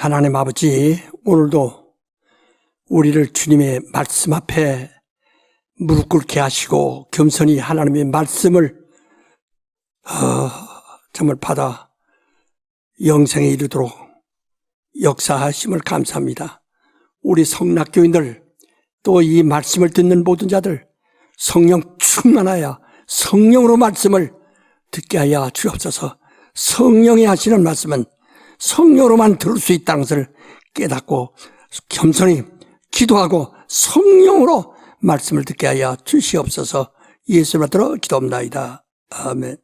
하나님 아버지, 오늘도 우리를 주님의 말씀 앞에 무릎 꿇게 하시고 겸손히 하나님의 말씀을 정말 받아 영생에 이르도록 역사하심을 감사합니다. 우리 성락교인들, 또 이 말씀을 듣는 모든 자들 성령 충만하여 성령으로 말씀을 듣게 하여 주옵소서. 성령이 하시는 말씀은 성령으로만 들을 수 있다는 것을 깨닫고 겸손히 기도하고 성령으로 말씀을 듣게 하여 주시옵소서. 예수를 받들어 기도합니다. 아멘.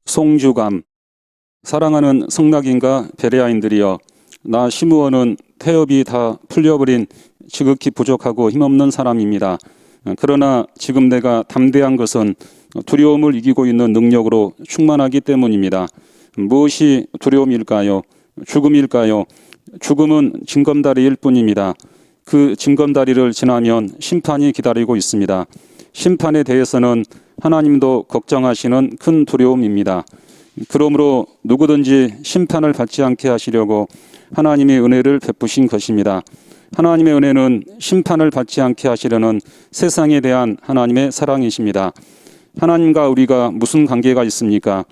송주감. 사랑하는 성낙인과 베레아인들이여, 나 시므온은 태엽이 다 풀려버린 지극히 부족하고 힘없는 사람입니다. 그러나 지금 내가 담대한 것은 두려움을 이기고 있는 능력으로 충만하기 때문입니다. 무엇이 두려움일까요? 죽음일까요? 죽음은 징검다리일 뿐입니다. 그 징검다리를 지나면 심판이 기다리고 있습니다. 심판에 대해서는 하나님도 걱정하시는 큰 두려움입니다. 그러므로 누구든지 심판을 받지 않게 하시려고 하나님의 은혜를 베푸신 것입니다. 하나님의 은혜는 심판을 받지 않게 하시려는 세상에 대한 하나님의 사랑이십니다. 하나님과 우리가 무슨 관계가 있습니까?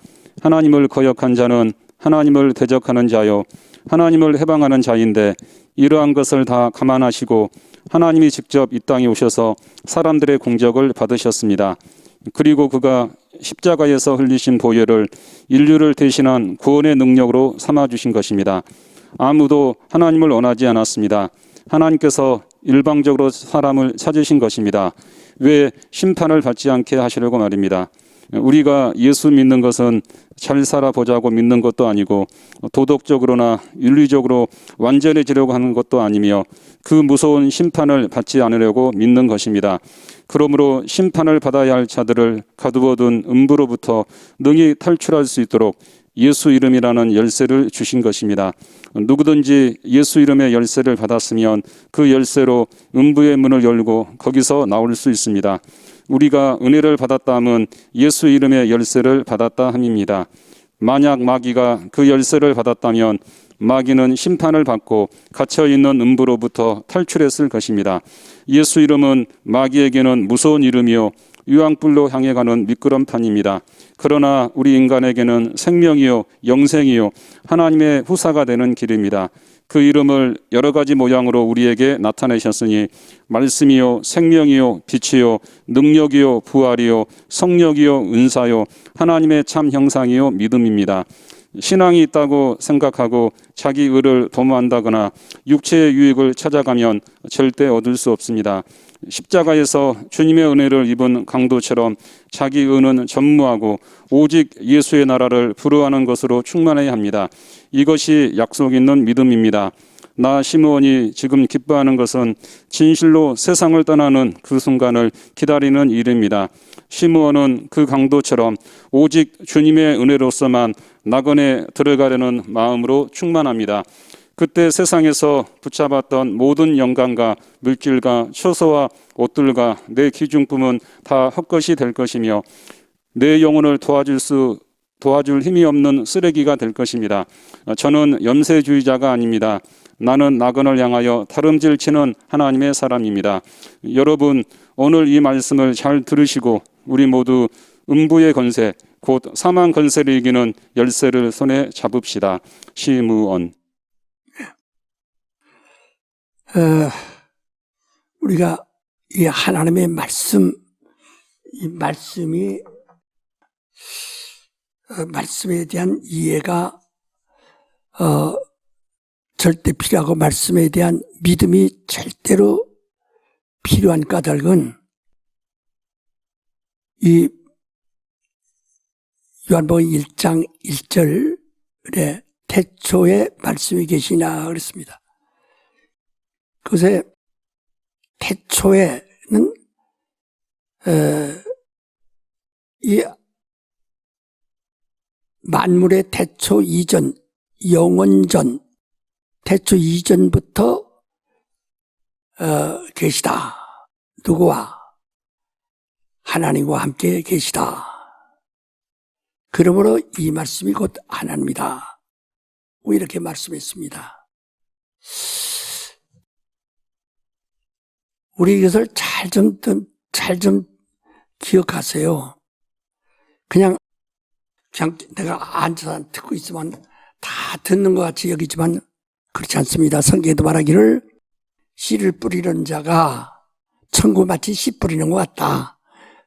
하나님을 거역한 자는 하나님을 대적하는 자요, 하나님을 해방하는 자인데, 이러한 것을 다 감안하시고 하나님이 직접 이 땅에 오셔서 사람들의 공적을 받으셨습니다. 그리고 그가 십자가에서 흘리신 보혈을 인류를 대신한 구원의 능력으로 삼아주신 것입니다. 아무도 하나님을 원하지 않았습니다. 하나님께서 일방적으로 사람을 찾으신 것입니다. 왜? 심판을 받지 않게 하시려고 말입니다. 우리가 예수 믿는 것은 잘 살아보자고 믿는 것도 아니고 도덕적으로나 윤리적으로 완전해지려고 하는 것도 아니며 그 무서운 심판을 받지 않으려고 믿는 것입니다. 그러므로 심판을 받아야 할 자들을 가두어둔 음부로부터 능히 탈출할 수 있도록 예수 이름이라는 열쇠를 주신 것입니다. 누구든지 예수 이름의 열쇠를 받았으면 그 열쇠로 음부의 문을 열고 거기서 나올 수 있습니다. 우리가 은혜를 받았다 함은 예수 이름의 열쇠를 받았다 함입니다. 만약 마귀가 그 열쇠를 받았다면 마귀는 심판을 받고 갇혀있는 음부로부터 탈출했을 것입니다. 예수 이름은 마귀에게는 무서운 이름이요 유황불로 향해 가는 미끄럼판입니다. 그러나 우리 인간에게는 생명이요 영생이요 하나님의 후사가 되는 길입니다. 그 이름을 여러 가지 모양으로 우리에게 나타내셨으니 말씀이요 생명이요 빛이요 능력이요 부활이요 성령이요 은사요 하나님의 참 형상이요 믿음입니다. 신앙이 있다고 생각하고 자기 의를 도모한다거나 육체의 유익을 찾아가면 절대 얻을 수 없습니다. 십자가에서 주님의 은혜를 입은 강도처럼 자기 의는 전무하고 오직 예수의 나라를 부러워하는 것으로 충만해야 합니다. 이것이 약속 있는 믿음입니다. 나 시므온이 지금 기뻐하는 것은 진실로 세상을 떠나는 그 순간을 기다리는 일입니다. 시므온은 그 강도처럼 오직 주님의 은혜로서만 낙원에 들어가려는 마음으로 충만합니다. 그때 세상에서 붙잡았던 모든 영광과 물질과 처소와 옷들과 내 기중품은 다 헛것이 될 것이며 내 영혼을 도와줄 힘이 없는 쓰레기가 될 것입니다. 저는 염세주의자가 아닙니다. 나는 낙원을 향하여 다름질 치는 하나님의 사람입니다. 여러분, 오늘 이 말씀을 잘 들으시고 우리 모두 음부의 권세, 곧 사망 권세를 이기는 열쇠를 손에 잡읍시다. 시므온. 우리가 이 하나님의 말씀, 이 말씀에 대한 이해가 절대 필요하고 말씀에 대한 믿음이 절대로 필요한 까닭은 이 요한복음 1장 1절에 태초에 말씀이 계시나 그랬습니다. 그것에 태초에는 이 만물의 태초 이전, 영원전, 태초 이전부터 계시다. 누구와? 하나님과 함께 계시다. 그러므로 이 말씀이 곧 하나님이다. 이렇게 말씀했습니다. 우리 이것을 잘 좀 기억하세요. 그냥 내가 앉아서 듣고 있으면 다 듣는 것 같이 여기지만 그렇지 않습니다. 성경에도 말하기를 씨를 뿌리는 자가 천국 마치 씨 뿌리는 것 같다.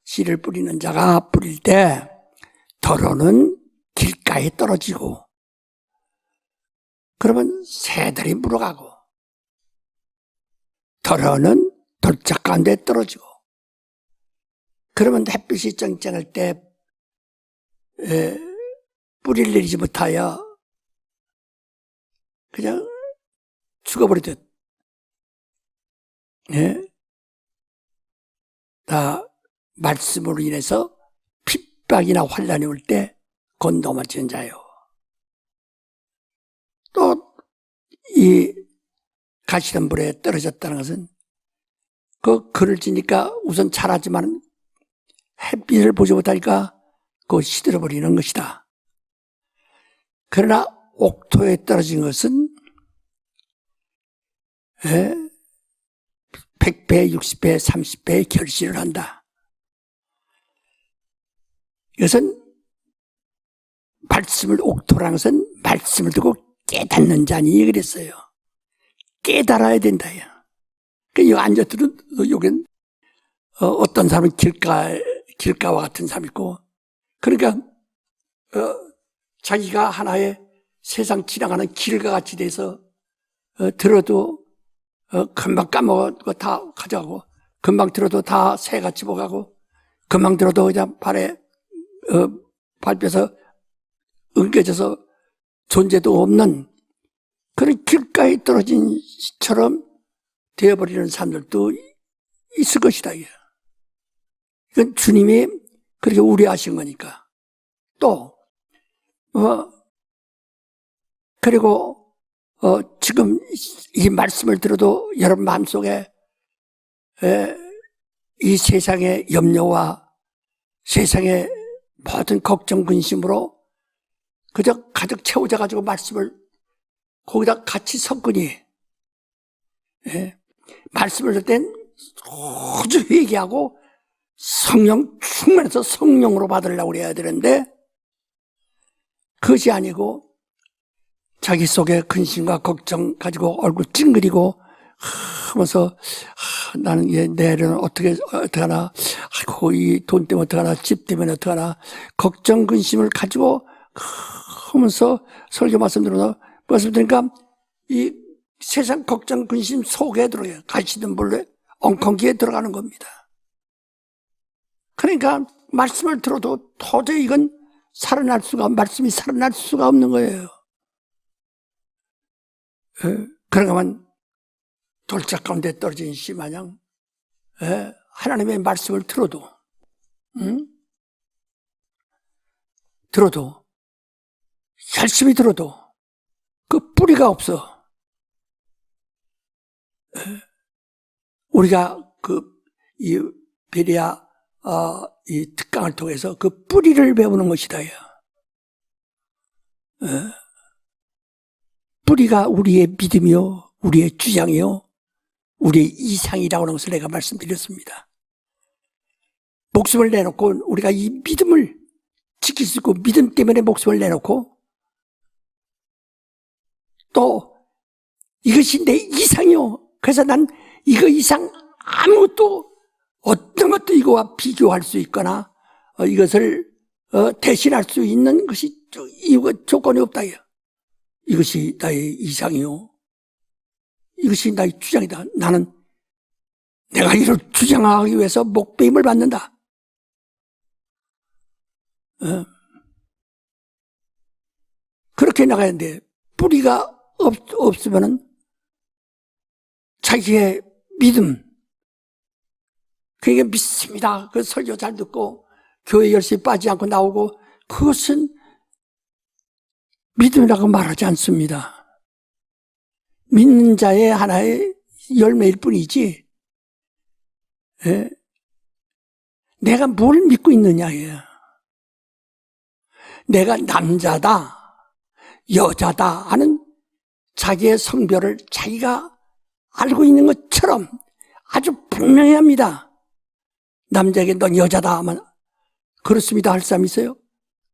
씨를 뿌리는 자가 뿌릴 때 덜어는 길가에 떨어지고 그러면 새들이 물어가고 덜어는 돌짝 가운데 떨어지고 그러면 햇빛이 쨍쨍할 때 뿌리를 내리지 못하여 그냥 죽어버리듯 다 말씀으로 인해서 핍박이나 환란이 올 때 건너맞지는 자요. 또 이 가시덤 불에 떨어졌다는 것은 그 글을 지니까 우선 자라지만 햇빛을 보지 못하니까 그거 시들어버리는 것이다. 그러나 옥토에 떨어진 것은 100배, 60배, 30배의 결실을 한다. 이것은 말씀을 옥토라는 것은 말씀을 듣고 깨닫는 자니 그랬어요. 깨달아야 된다. 여기 앉아들은 여긴 어떤 사람은 길가와 같은 사람이 있고 그러니까 자기가 하나의 세상 지나가는 길과 같이 돼서 들어도 금방 까먹고 다 가져가고 금방 들어도 다 새같이 먹어가고 금방 들어도 그냥 발에 밟혀서 엉겨져서 존재도 없는 그런 길가에 떨어진 시처럼 되어버리는 사람들도 있을 것이다. 이건 주님이 그렇게 우려하신 거니까. 또 그리고 지금 이 말씀을 들어도 여러분 마음속에 이 세상의 염려와 세상의 모든 걱정 근심으로 그저 가득 채워져 가지고 말씀을 거기다 같이 섞으니 말씀을 들 땐 아주 회개하고 성령 충만해서 성령으로 받으려고 그래야 되는데 그것이 아니고 자기 속에 근심과 걱정 가지고 얼굴 찡그리고 하면서 나는 내일은 어떻게 하나, 아이고 이 돈 때문에 어떻게 하나, 집 때문에 어떻게 하나, 걱정 근심을 가지고 하면서 설교 말씀 들으니까 이 세상 걱정 근심 속에 들어가요. 가시던 불에 엉겅기에 들어가는 겁니다. 그러니까 말씀을 들어도 도저히 이건 말씀이 살아날 수가 없는 거예요. 그러면 돌짝 가운데 떨어진 씨 마냥 하나님의 말씀을 들어도 열심히 들어도 그 뿌리가 없어. 우리가 이 베레아 이 특강을 통해서 그 뿌리를 배우는 것이다. 뿌리가 우리의 믿음이요, 우리의 주장이요, 우리의 이상이라고 하는 것을 내가 말씀드렸습니다. 목숨을 내놓고 우리가 이 믿음을 지킬 수 있고 믿음 때문에 목숨을 내놓고 또 이것이 내 이상이요. 그래서 난 이거 이상 아무것도 어떤 것도 이거와 비교할 수 있거나 이것을 대신할 수 있는 것이 이유가 조건이 없다. 이것이 나의 이상이요. 이것이 나의 주장이다. 나는 내가 이를 주장하기 위해서 목배임을 받는다. 그렇게 나가야하는데 뿌리가 없으면은 자기의 믿음, 그게 믿습니다. 그 설교 잘 듣고 교회 열심히 빠지지 않고 나오고 그것은 믿음이라고 말하지 않습니다. 믿는 자의 하나의 열매일 뿐이지 내가 뭘 믿고 있느냐예요. 내가 남자다, 여자다 하는 자기의 성별을 자기가 알고 있는 것처럼 아주 분명히 합니다. 남자에게 넌 여자다 하면 그렇습니다 할 사람 있어요?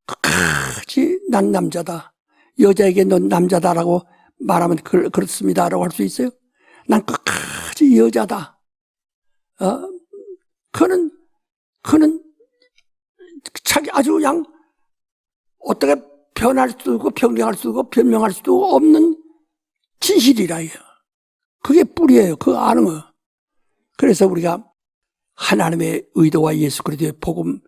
끝까지 난 남자다. 여자에게 넌 남자다라고 말하면 그렇습니다라고 할 수 있어요? 난 끝까지 여자다. 그는 자기 아주 그냥 어떻게 변할 수도 없고 변경할 수도 없고 변명할 수도 없는 진실이라요. 그게 뿌리예요. 그거 아는 거. 그래서 우리가 하나님의 의도와 예수 그리스도의 복음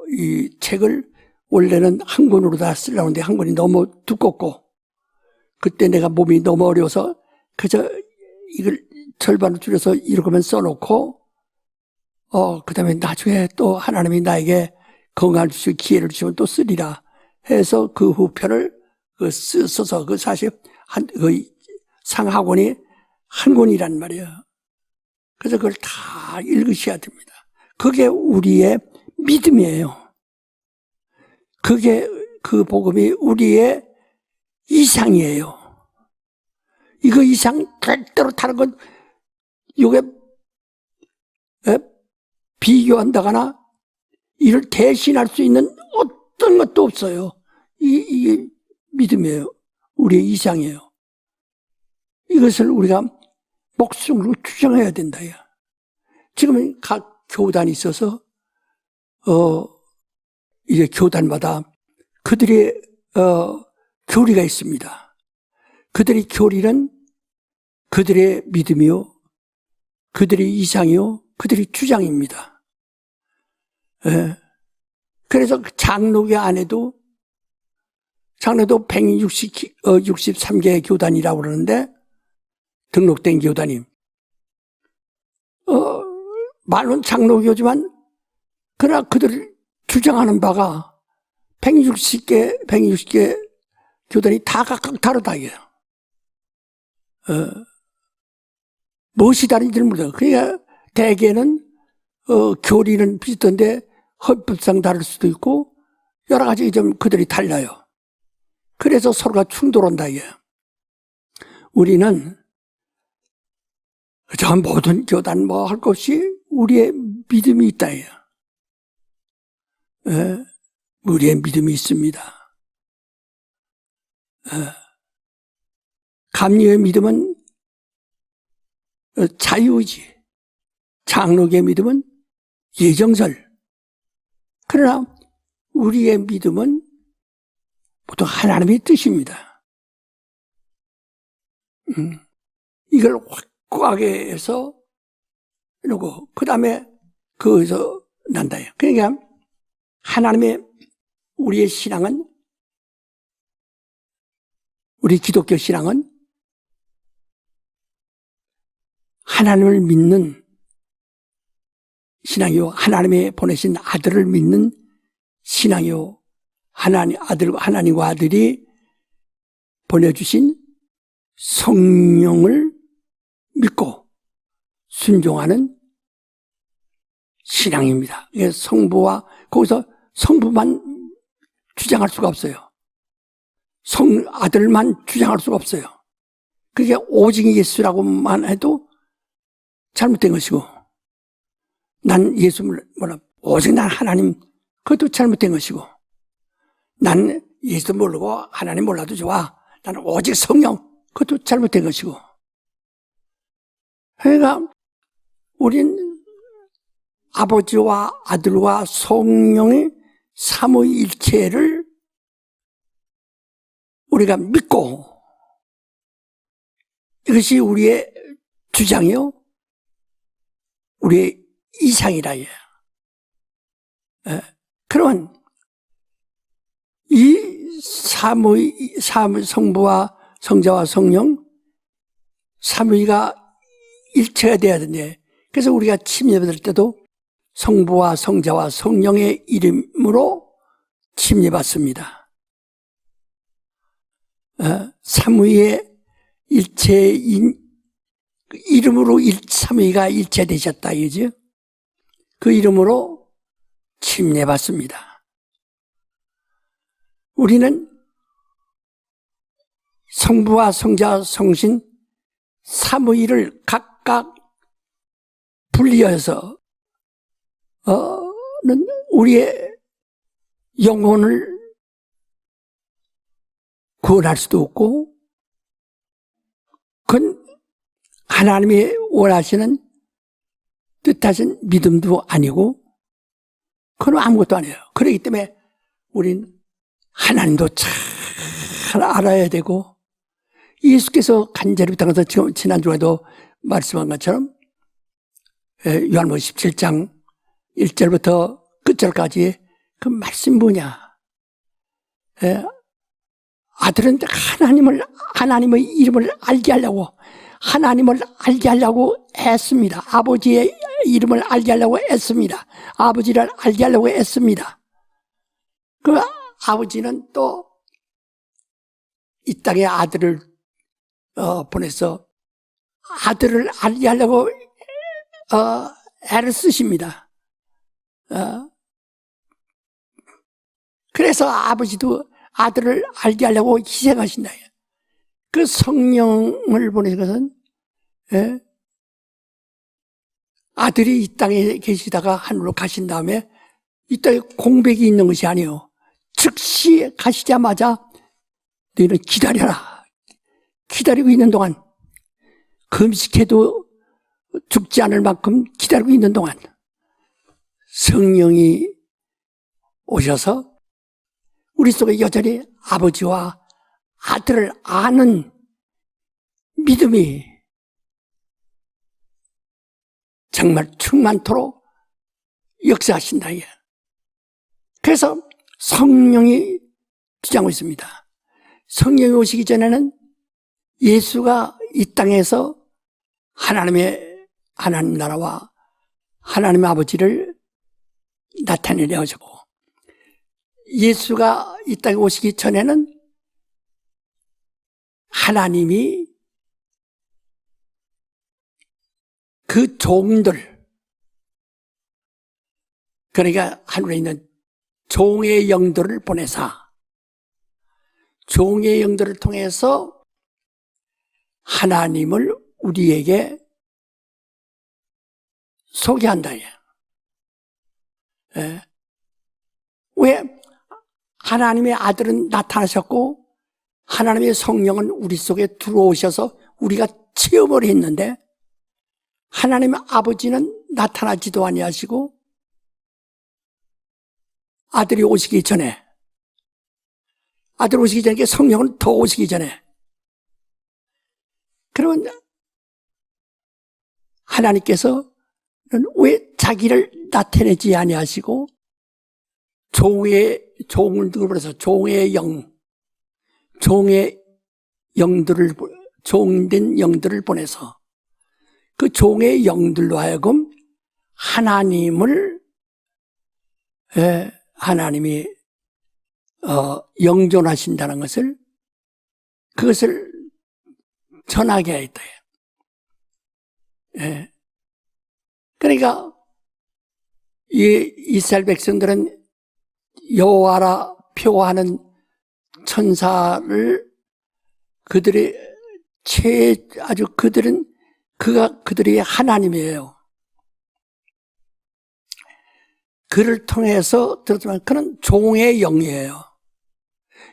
이 책을 원래는 한 권으로 다 쓰려고 하는데 한 권이 너무 두껍고 그때 내가 몸이 너무 어려워서 그저 이걸 절반을 줄여서 이렇게만 써놓고 그 다음에 나중에 또 하나님이 나에게 건강을 주시고 기회를 주시면 또 쓰리라 해서 그 후편을 써서 그 사실 그 상하권이 한 권이란 말이에요. 그래서 그걸 다 읽으셔야 됩니다. 그게 우리의 믿음이에요. 그게 그 복음이 우리의 이상이에요. 이거 이상 절대로 다른 건 이게 비교한다거나 이를 대신할 수 있는 어떤 것도 없어요. 이게 믿음이에요. 우리의 이상이에요. 이것을 우리가 목숨으로 추정해야 된다. 지금은 각 교단이 있어서 이제 교단마다 그들의 교리가 있습니다. 그들의 교리는 그들의 믿음이요, 그들의 이상이요, 그들의 주장입니다. 그래서 장로교 안에도 장로도 163개의 교단이라고 그러는데 등록된 교단이 말은 장로교지만 그러나 그들 주장하는 바가 160개 교단이 다 각각 다르다 이게요. 무엇이 다른지는 몰라요. 그러니까 대개는 교리는 비슷한데 헌법상 다를 수도 있고 여러 가지 좀 그들이 달라요. 그래서 서로가 충돌한다 이게요. 우리는 저 모든 교단 뭐 할 것 없이 우리의 믿음이 있다 이게요. 우리의 믿음이 있습니다. 감리의 믿음은 자유의지, 장로교의 믿음은 예정설. 그러나 우리의 믿음은 보통 하나님의 뜻입니다. 이걸 확고하게 해서 이러고 그 다음에 거기서 난다. 그러니까 하나님의 우리의 신앙은 우리 기독교 신앙은 하나님을 믿는 신앙이요, 하나님의 보내신 아들을 믿는 신앙이요, 하나님과 아들이 보내주신 성령을 믿고 순종하는 신앙입니다. 성부와 거기서 성부만 주장할 수가 없어요. 아들만 주장할 수가 없어요. 그게 오직 예수라고만 해도 잘못된 것이고, 난 예수 몰라, 오직 난 하나님, 그것도 잘못된 것이고, 난 예수 모르고 하나님 몰라도 좋아, 나는 오직 성령, 그것도 잘못된 것이고. 그러니까 우린 아버지와 아들과 성령의 삼위일체를 우리가 믿고, 이것이 우리의 주장이요, 우리의 이상이라. 그러면 이 성부와 성자와 성령 삼위가 일체가 돼야 되는데, 그래서 우리가 침례받을 때도 성부와 성자와 성령의 이름으로 침례받습니다. 삼위의 일체인 이름으로 삼위가 일체되셨다 이거죠. 그 이름으로 침례받습니다. 우리는 성부와 성자, 성신 삼위일을 각각 분리해서 우리의 영혼을 구원할 수도 없고, 그건 하나님이 원하시는 뜻하신 믿음도 아니고, 그건 아무것도 아니에요. 그렇기 때문에 우린 하나님도 잘 알아야 되고, 예수께서 간절히 부탁해서 지금 지난주에도 말씀한 것처럼 요한복음 17장 1절부터 끝절까지 그 말씀이 뭐냐? 아들은 하나님의 이름을 알게 하려고, 하나님을 알게 하려고 애씁니다. 아버지의 이름을 알게 하려고 애씁니다. 아버지를 알게 하려고 애씁니다. 그 아버지는 또 이 땅에 아들을 보내서 아들을 알게 하려고 애를 쓰십니다. 그래서 아버지도 아들을 알게 하려고 희생하신다. 그 성령을 보내신 것은 아들이 이 땅에 계시다가 하늘로 가신 다음에 이 땅에 공백이 있는 것이 아니에요. 즉시 가시자마자 너희는 기다려라. 기다리고 있는 동안, 금식해도 죽지 않을 만큼 기다리고 있는 동안 성령이 오셔서 우리 속에 여전히 아버지와 아들을 아는 믿음이 정말 충만토록 역사하신다. 그래서 성령이 기장하고 있습니다. 성령이 오시기 전에는 예수가 이 땅에서 하나님 나라와 하나님 아버지를 나타내려 하시고, 예수가 이 땅에 오시기 전에는 하나님이 그 종들, 그러니까 하늘에 있는 종의 영들을 보내사 종의 영들을 통해서 하나님을 우리에게 소개한다. 왜? 하나님의 아들은 나타나셨고 하나님의 성령은 우리 속에 들어오셔서 우리가 체험을 했는데, 하나님 아버지는 나타나지도 아니하시고 아들이 오시기 전에, 아들 오시기 전에 성령은 더 오시기 전에, 그러면 하나님께서는 왜 자기를 나타내지 아니하시고 종을 들어서 종의 영들을, 종된 영들을 보내서 그 종의 영들로 하여금 하나님이 영존하신다는 것을, 그것을 전하게 했다. 그러니까 이스라엘 백성들은 여호와라 표하는 천사를 그들이 그들이 하나님이에요. 그를 통해서 들었지만 그는 종의 영이에요.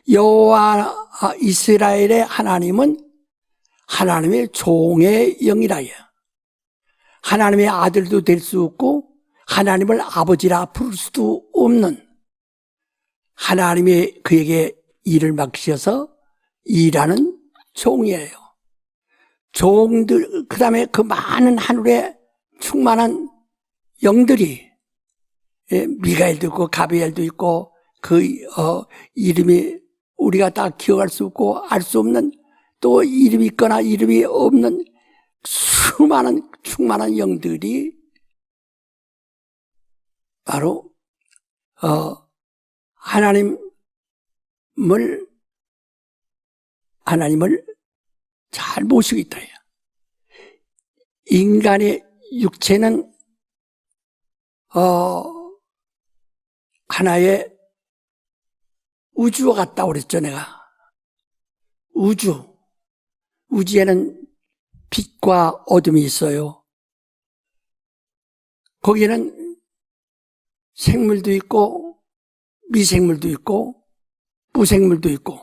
여호와 이스라엘의 하나님은 하나님의 종의 영이라 해요. 하나님의 아들도 될 수 없고 하나님을 아버지라 부를 수도 없는, 하나님이 그에게 일을 맡기셔서 일하는 종이에요. 종들, 그 다음에 그 많은 하늘에 충만한 영들이, 미가엘도 있고 가브리엘도 있고, 그 이름이 우리가 다 기억할 수 없고 알 수 없는, 또 이름이 있거나 이름이 없는 수많은 충만한 영들이 바로 하나님을 잘 모시고 있다. 인간의 육체는 하나의 우주와 같다고 그랬죠, 내가. 우주. 우주에는 빛과 어둠이 있어요. 거기에는 생물도 있고 미생물도 있고 무생물도 있고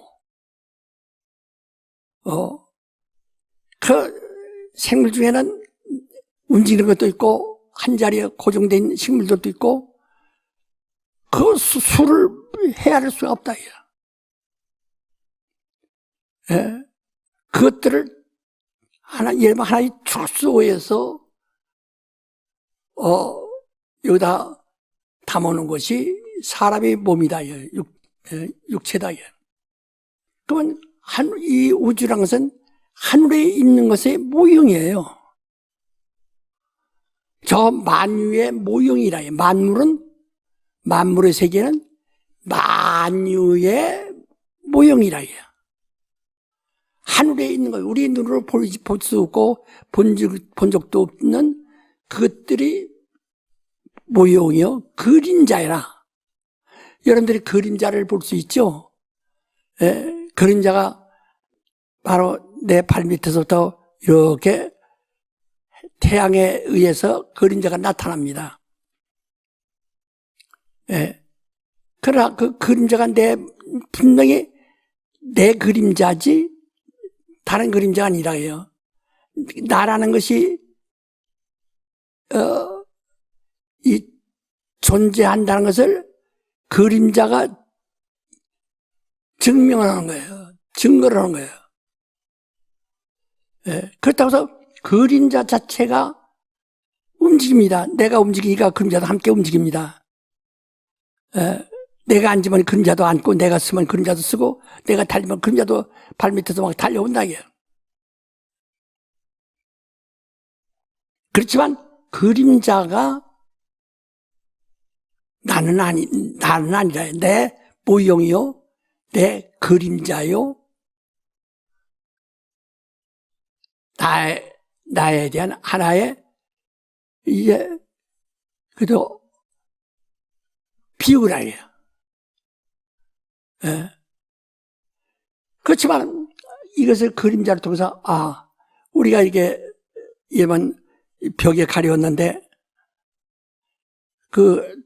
그 생물 중에는 움직이는 것도 있고 한자리에 고정된 식물들도 있고 그 수를 헤아릴 수가 없다. 예? 그것들을 하나의 축소해서 여기다 담아놓은 것이 사람의 몸이다. 육체다. 그러면 이 우주라는 것은 하늘에 있는 것의 모형이에요. 저 만유의 모형이라. 만물의 세계는 만유의 모형이라. 하늘에 있는 것, 우리 눈으로 볼 수 없고 본 적도 없는 그것들이 모형이요, 그림자라. 여러분들이 그림자를 볼 수 있죠? 예, 그림자가 바로 내 발 밑에서부터 이렇게 태양에 의해서 그림자가 나타납니다. 예. 그러나 그 그림자가 분명히 내 그림자지 다른 그림자가 아니라요. 나라는 것이 이 존재한다는 것을 그림자가 증명하는 거예요. 증거를 하는 거예요. 예, 그렇다고 해서 그림자 자체가 움직입니다. 내가 움직이니까 그림자도 함께 움직입니다. 예, 내가 앉으면 그림자도 앉고 내가 쓰면 그림자도 쓰고 내가 달리면 그림자도 발 밑에서 막 달려온다. 그렇지만 그림자가 나는 아니라 내 모형이요, 내 그림자요, 나에 대한 하나의 그래도 비유라. 예. 그렇지만 이것을 그림자를 통해서 우리가 이게 예만 벽에 가려웠는데 그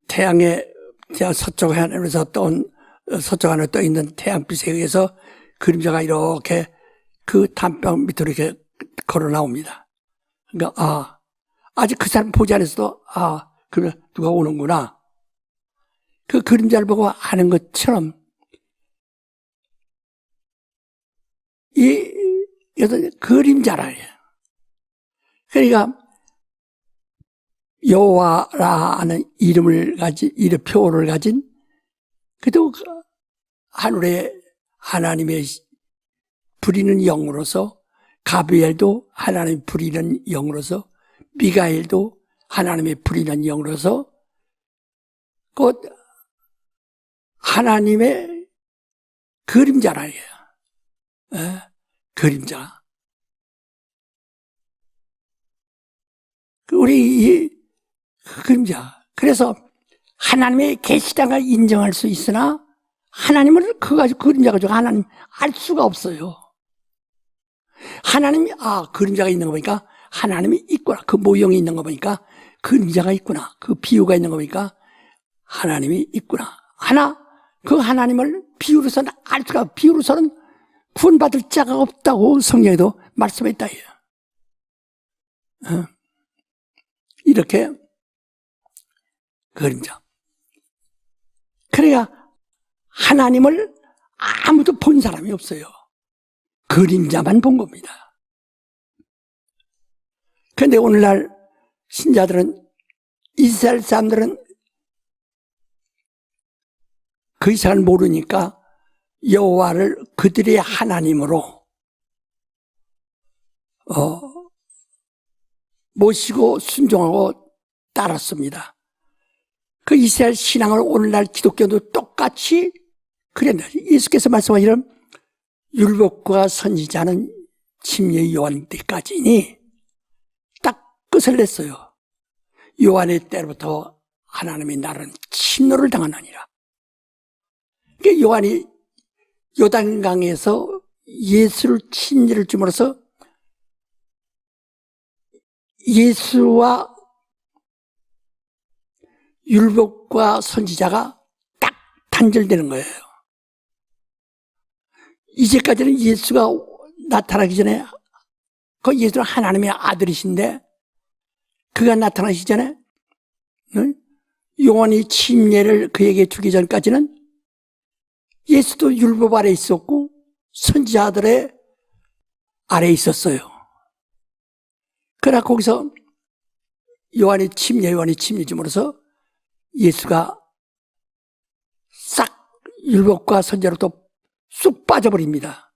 태양 서쪽 하늘에서 서쪽 하늘에 떠 있는 태양빛에 의해서 그림자가 이렇게 그 담벼락 밑으로 이렇게 걸어 나옵니다. 그러니까 아직 그 사람 보지 않았어도 그러면 누가 오는구나. 그 그림자를 보고 아는 것처럼 이것은 그림자라. 그러니까 여호와라는 이름을 가진, 표어를 가진, 그래도 하늘에 하나님의 부리는 영으로서, 가브리엘도 하나님의 부리는 영으로서, 미가엘도 하나님의 부리는 영으로서, 곧 하나님의 그림자라. 그림자. 우리 이 그림자. 그래서 하나님의 계시다가 인정할 수 있으나 하나님을 그거 가지고 그림자 가지고 하나님 알 수가 없어요. 하나님이 그림자가 있는 거 보니까 하나님이 있구나. 그 모형이 있는 거 보니까 그림자가 있구나. 그 비유가 있는 거 보니까 하나님이 있구나. 그 하나님을 비유로서는 알 수가 없고, 비유로서는 구원받을 자가 없다고 성경에도 말씀했다. 이렇게 그림자. 그러니까 하나님을 아무도 본 사람이 없어요. 그림자만 본 겁니다. 그런데 오늘날 신자들은, 이스라엘 사람들은 그 이상을 모르니까 여호와를 그들의 하나님으로 모시고 순종하고 따랐습니다. 그 이스라엘 신앙을 오늘날 기독교도 똑같이 그랬다. 예수께서 말씀하시는 율법과 선지자는 침례 요한 때까지니 딱 끝을 냈어요. 요한의 때로부터 하나님의 나라는 침노를 당하느니라. 요한이 요단강에서 예수를 침례를 줌으로써 예수와 율법과 선지자가 딱 단절되는 거예요. 이제까지는 예수가 나타나기 전에 그 예수는 하나님의 아들이신데 그가 나타나기 전에 요한이 침례를 그에게 주기 전까지는 예수도 율법 아래 있었고 선지자들의 아래 있었어요. 그러나 거기서 요한이 침례 줌으로써 예수가 싹 율법과 선지자로부터 쑥 빠져버립니다.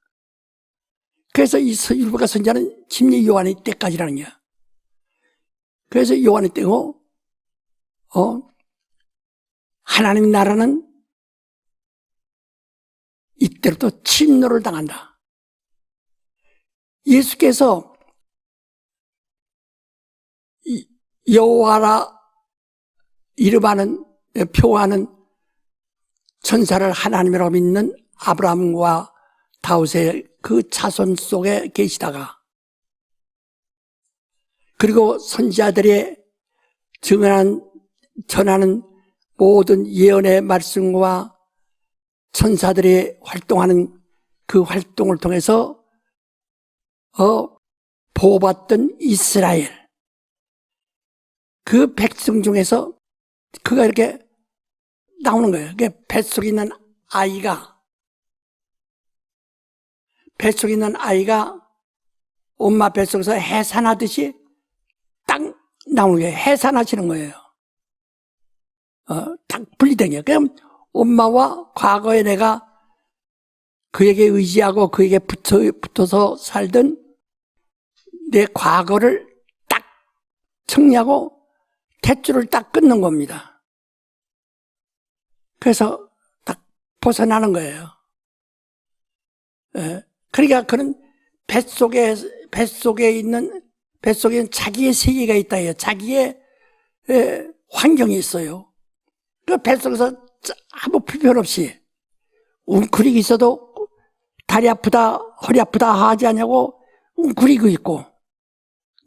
그래서 이 율법과 선지자는 침례 요한의 때까지라는 거야. 그래서 요한의 때고 하나님 나라는 이때부터 침노를 당한다. 예수께서 여호와라 이름하는 표하는 천사를 하나님이라고 믿는 아브라함과 다윗의 그 자손 속에 계시다가 그리고 선지자들이 전하는 모든 예언의 말씀과 천사들이 활동하는 그 활동을 통해서 보호받던 이스라엘 그 백성 중에서 그가 이렇게 나오는 거예요. 그게 뱃속에 있는 아이가 엄마 뱃속에서 해산하듯이 딱 나오는 거예요. 해산하시는 거예요. 딱 분리된 거예요. 그럼 엄마와 과거에 내가 그에게 의지하고 그에게 붙어서 살던 내 과거를 딱 정리하고 탯줄을 딱 끊는 겁니다. 그래서 딱 벗어나는 거예요. 그러니까 그런 뱃속에 있는 자기의 세계가 있다 해요. 자기의 환경이 있어요. 그 뱃속에서 아무 불편 없이 웅크리고 있어도 다리 아프다 허리 아프다 하지 않냐고 웅크리고 있고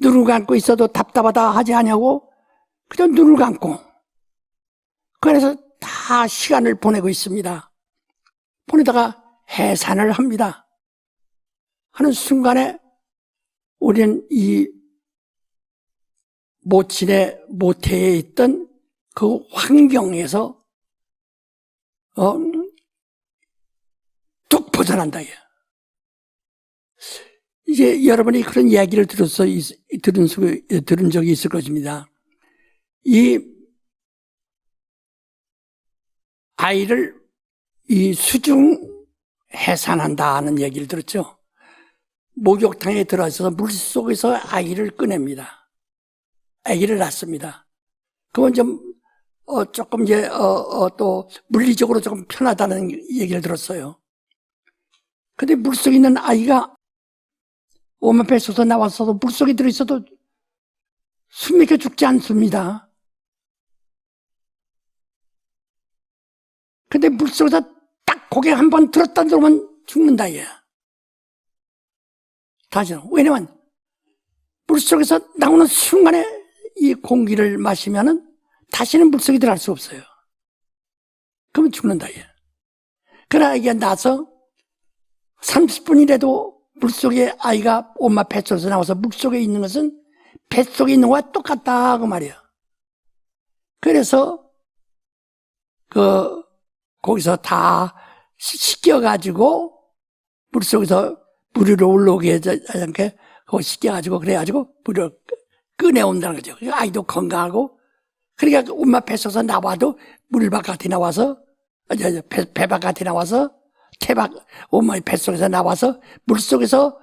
눈을 감고 있어도 답답하다 하지 않냐고 그냥 눈을 감고 그래서 다 시간을 보내고 있습니다. 보내다가 해산을 합니다. 하는 순간에 우리는 이 모친의 모태에 있던 그 환경에서 뚝 벗어난다. 이제 여러분이 그런 이야기를 들은 적이 있을 것입니다. 이 아이를 이 수중 해산한다는 얘기를 들었죠. 목욕탕에 들어가서 물속에서 아이를 꺼냅니다. 아기를 낳습니다. 그건 좀 조금 이제 또 물리적으로 조금 편하다는 얘기를 들었어요. 근데 물속에 있는 아이가 엄마 뱃속에서 나왔어도 물속에 들어있어도 숨막혀 죽지 않습니다. 근데 물속에서 딱 고개 한번 들었다 들어오면 죽는다 얘. 다시 왜냐면 물속에서 나오는 순간에 이 공기를 마시면은 다시는 물속에 들어갈 수 없어요. 그러면 죽는다 얘. 그러나 이게 나서 30분이라도 물속에 아이가 엄마 뱃속에서 나와서 물속에 있는 것은 뱃속에 있는 거와 똑같다 그 말이야. 그래서 거기서 다 씻겨가지고 물속에서 물 위로 올라오게 하지 않게 그거 씻겨가지고 그래가지고 물을 꺼내온다는 거죠. 아이도 건강하고 그러니까 엄마 뱃속에서 나와도 물 바깥에 나와서 배 바깥에 나와서 엄마의 뱃속에서 나와서 물속에서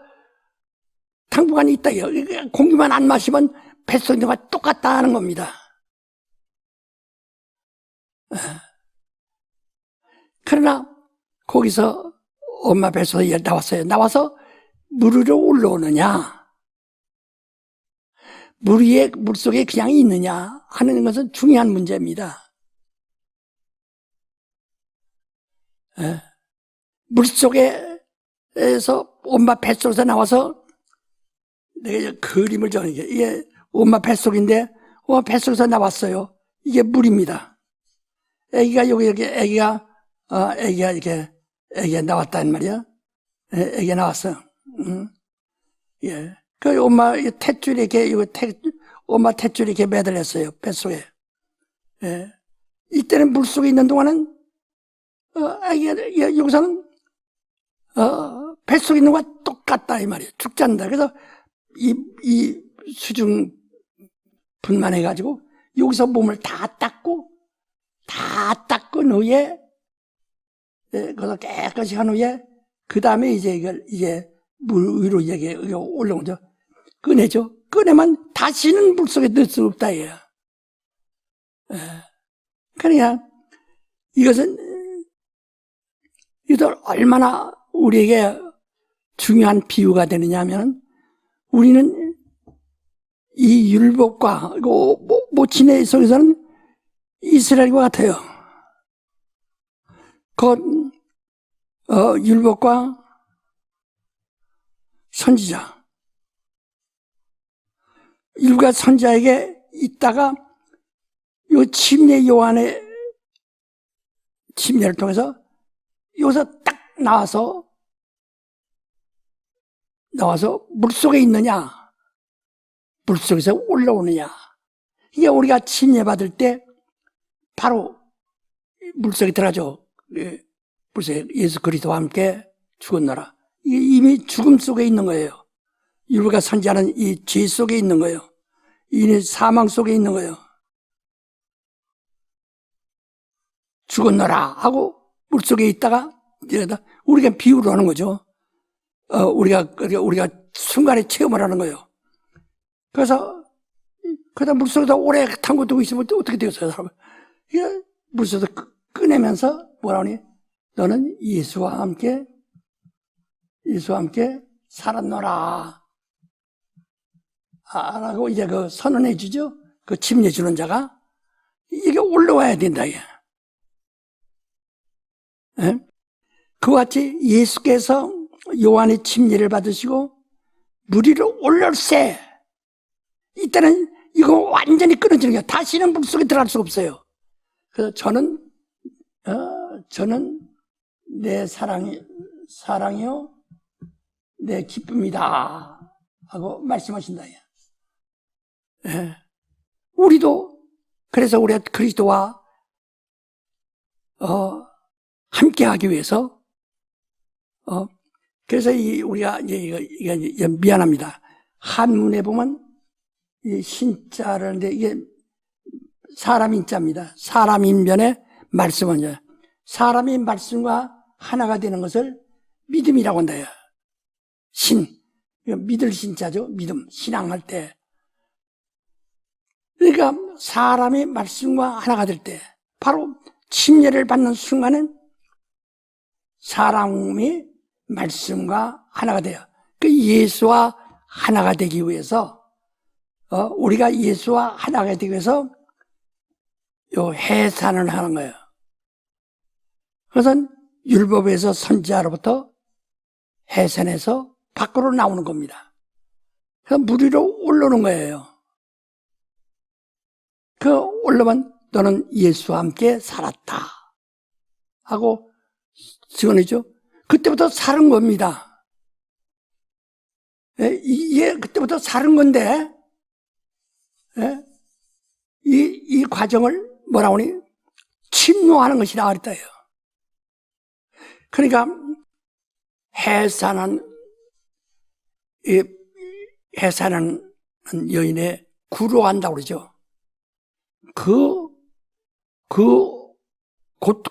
당분간 있다. 공기만 안 마시면 뱃속에 있는 거와 똑같다는 겁니다. 그러나 거기서 엄마 뱃속에서 나왔어요. 나와서 물 위로 올라오느냐 물 위에 물속에 그냥 있느냐 하는 것은 중요한 문제입니다. 물속에 엄마 뱃속에서 나와서 내가 이제 그림을 정한 게 이게 엄마 뱃속인데 엄마 뱃속에서 나왔어요. 이게 물입니다. 애기가 여기 애기가 애기가 나왔단 말이야. 애기가 나왔어. 예. 그 엄마 탯줄이 이렇게 엄마 탯줄이 이렇게 매달렸어요. 뱃속에. 예. 이때는 물속에 있는 동안은 애기가 여기서는 뱃속에 있는 것과 똑같다 이 말이에요. 죽지 않는다. 그래서 이 수중 분만해가지고 여기서 몸을 다 닦은 후에 그래서 깨끗이 한 후에 그 다음에 이제 물 위로 이게 올라오죠. 꺼내죠. 꺼내면 다시는 물속에 넣을 수 없다 이거야. 그러니까 이것은 얼마나 우리에게 중요한 비유가 되느냐 하면 우리는 이 율법과 모친의 속에서는 이스라엘과 같아요. 곧 율법과 선지자, 율법과 선지자에게 있다가 요 침례 요한의 침례를 통해서 여기서 딱 나와서 물속에 있느냐, 물속에서 올라오느냐. 이게 우리가 침례받을 때 바로 물속에 들어가죠. 물속에 예수 그리스도와 함께 죽었노라. 이게 이미 죽음 속에 있는 거예요. 율법과 선지자는 이 죄 속에 있는 거예요. 이 사망 속에 있는 거예요. 죽었노라 하고 물속에 있다가 우리가 비유를 하는 거죠. 우리가 순간에 체험을 하는 거예요. 그래서 물속에다 오래 담궈두고 있으면 어떻게 되겠어요, 사람은? 이게 물속에서 꺼내면서 뭐라 하니? 너는 예수와 함께 살았노라. 라고 이제 선언해 주죠. 그 침례 주는 자가. 이게 올라와야 된다, 이게. 예? 그와 같이 예수께서 요한의 침례를 받으시고 물 위로 올라올세. 이때는 이거 완전히 끊어지는 거예요. 다시는 물속에 들어갈 수가 없어요. 그래서 저는 내 사랑이요 내 기쁨이다 하고 말씀하신다. 예. 우리도 그래서 우리가 그리스도와 함께하기 위해서 그래서 우리가 이게 미안합니다. 한문에 보면 이 신자라는데 이게 사람 인자입니다. 사람 인변의 말씀은 사람이 말씀과 하나가 되는 것을 믿음이라고 한다. 믿을 신자죠. 믿음, 신앙할 때. 그러니까 사람이 말씀과 하나가 될 때 바로 침례를 받는 순간은 사람이 말씀과 하나가 돼요. 그 예수와 하나가 되기 위해서 우리가 예수와 하나가 되기 위해서 요 해산을 하는 거예요. 그것은 율법에서 선지자로부터 해산해서 밖으로 나오는 겁니다. 그래서 물 위로 올라오는 거예요. 올라오면 너는 예수와 함께 살았다 하고 증언해죠. 그때부터 사는 겁니다. 그때부터 사는 건데 이 과정을 뭐라고 하니? 침노하는 것이라 그랬다요. 그러니까 해산한 여인의 구로한다고 그러죠.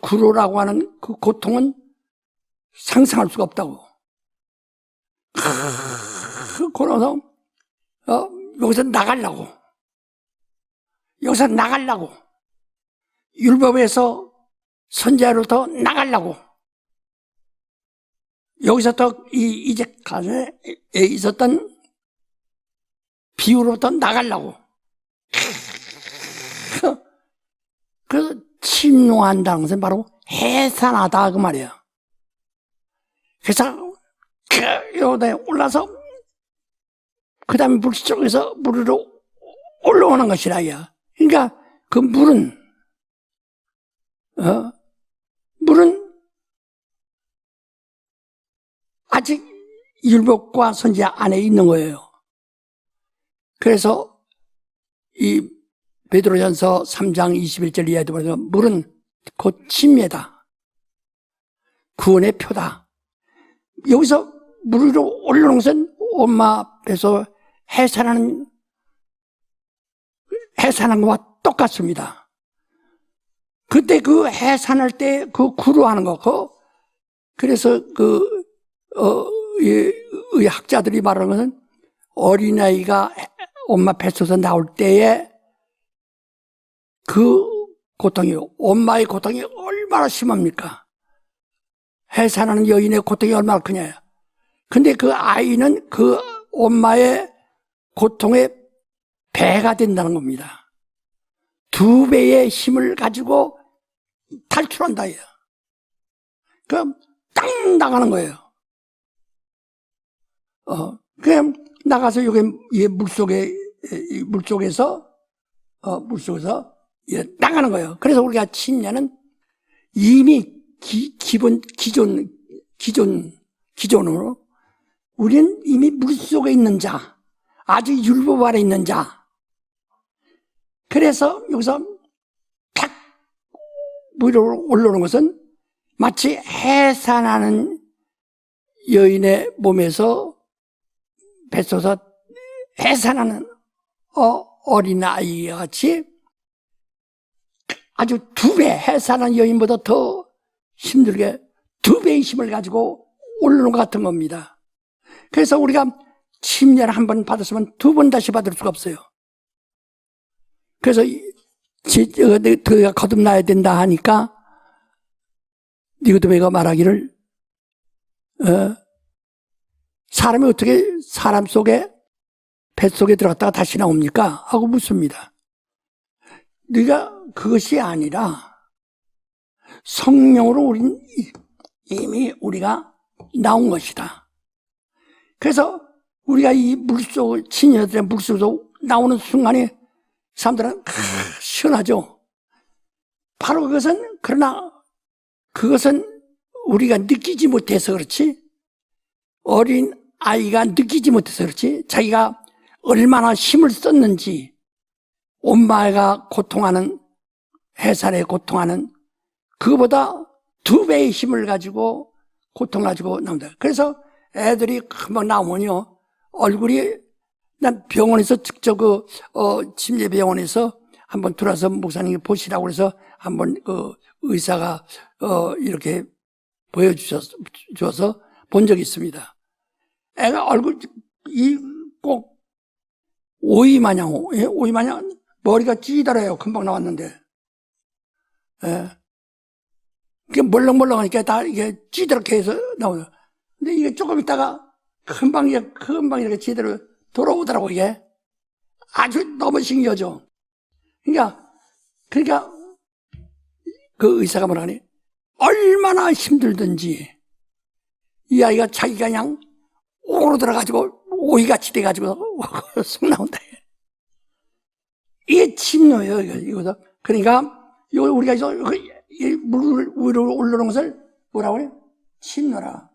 구로라고 하는 그 고통은 상상할 수가 없다고. 그러면서 여기서 나가려고 율법에서 선지자로부터 나가려고 여기서부터 이제까지 있었던 비유로부터 나가려고 그 침노한다는 것은 바로 해산하다 그 말이에요. 그래서 요단에 올라서 그 다음에 물속에서 물 위로 올라오는 것이라. 그러니까 그 물은 아직 율법과 선지 안에 있는 거예요. 그래서 이 베드로전서 3장 21절 이하에도 보면 물은 곧 침례다. 구원의 표다. 여기서 물 위로 올라오는 것은 엄마 앞에서 해산하는 것과 똑같습니다. 그때 그 해산할 때 그 구루하는 거, 그래서 이 학자들이 말하는 것은 어린아이가 엄마 뱃속에서 나올 때에 그 고통이, 엄마의 고통이 얼마나 심합니까? 해산하는 여인의 고통이 얼마나 크냐. 근데 그 아이는 그 엄마의 고통의 배가 된다는 겁니다. 2배의 힘을 가지고 탈출한다. 그럼 땅 나가는 거예요. 그냥 나가서 여기 물속에서 나가는 거예요. 그래서 우리가 침례는 이미 기존으로 우리는 이미 물속에 있는 자, 아주 율법 아래 있는 자. 그래서 여기서 탁 위로 올라오는 것은 마치 해산하는 여인의 몸에서 뱃속에서 해산하는 어린아이와 같이 아주 2배, 해산하는 여인보다 더 힘들게 2배의 힘을 가지고 올라오는 것 같은 겁니다. 그래서 우리가 침례를 한 번 받았으면 2번 다시 받을 수가 없어요. 그래서 너희가 거듭나야 된다 하니까 니고데모가 말하기를 사람이 어떻게 사람 속에 뱃속에 들어갔다가 다시 나옵니까? 하고 묻습니다. 네가 그것이 아니라 성령으로 이미 우리가 나온 것이다. 그래서 우리가 이 물속, 친녀들의 물속에서 나오는 순간에 사람들은 시원하죠. 바로 그러나 그것은 우리가 느끼지 못해서 그렇지, 어린 아이가 느끼지 못해서 그렇지, 자기가 얼마나 힘을 썼는지, 엄마가 고통하는, 해산에 고통하는 그거보다 2배의 힘을 가지고 고통 가지고 나온다. 그래서 애들이 금방 나오면요, 얼굴이, 난 병원에서 직접 침례병원에서 한번 들어와서 목사님이 보시라고 그래서 한번 의사가 이렇게 보여주셔서 본 적이 있습니다. 애가 얼굴 꼭 오이 마냥 머리가 찌더래요. 금방 나왔는데. 예. 이게 멀렁멀렁하니까 다 이게 찌드럽게 해서 나오죠. 근데 이게 조금 있다가 금방 이렇게 제대로 돌아오더라고, 이게. 아주 너무 신기하죠. 그러니까 그 의사가 뭐라 하니? 얼마나 힘들든지 이 아이가 자기가 그냥 오로 들어가지고 오이같이 돼가지고 쑥 나온다. 이게 침노예요, 이거. 그러니까 우리가 물 위로 올라오는 것을 뭐라고 그래? 침노라.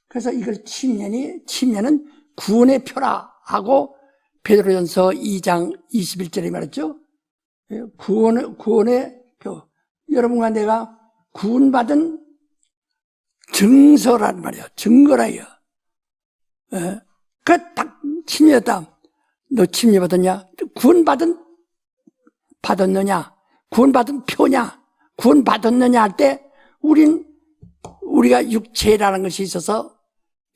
그래서 이걸 침례는 구원의 표라 하고 베드로전서 2장 21절에 말했죠. 구원의 표. 여러분과 내가 구원받은 증서란 말이야. 증거라요. 딱 침례했다. 너 침례 받았냐? 받았느냐? 구원받은 표냐? 구원받았느냐 할 때 우리가 육체라는 것이 있어서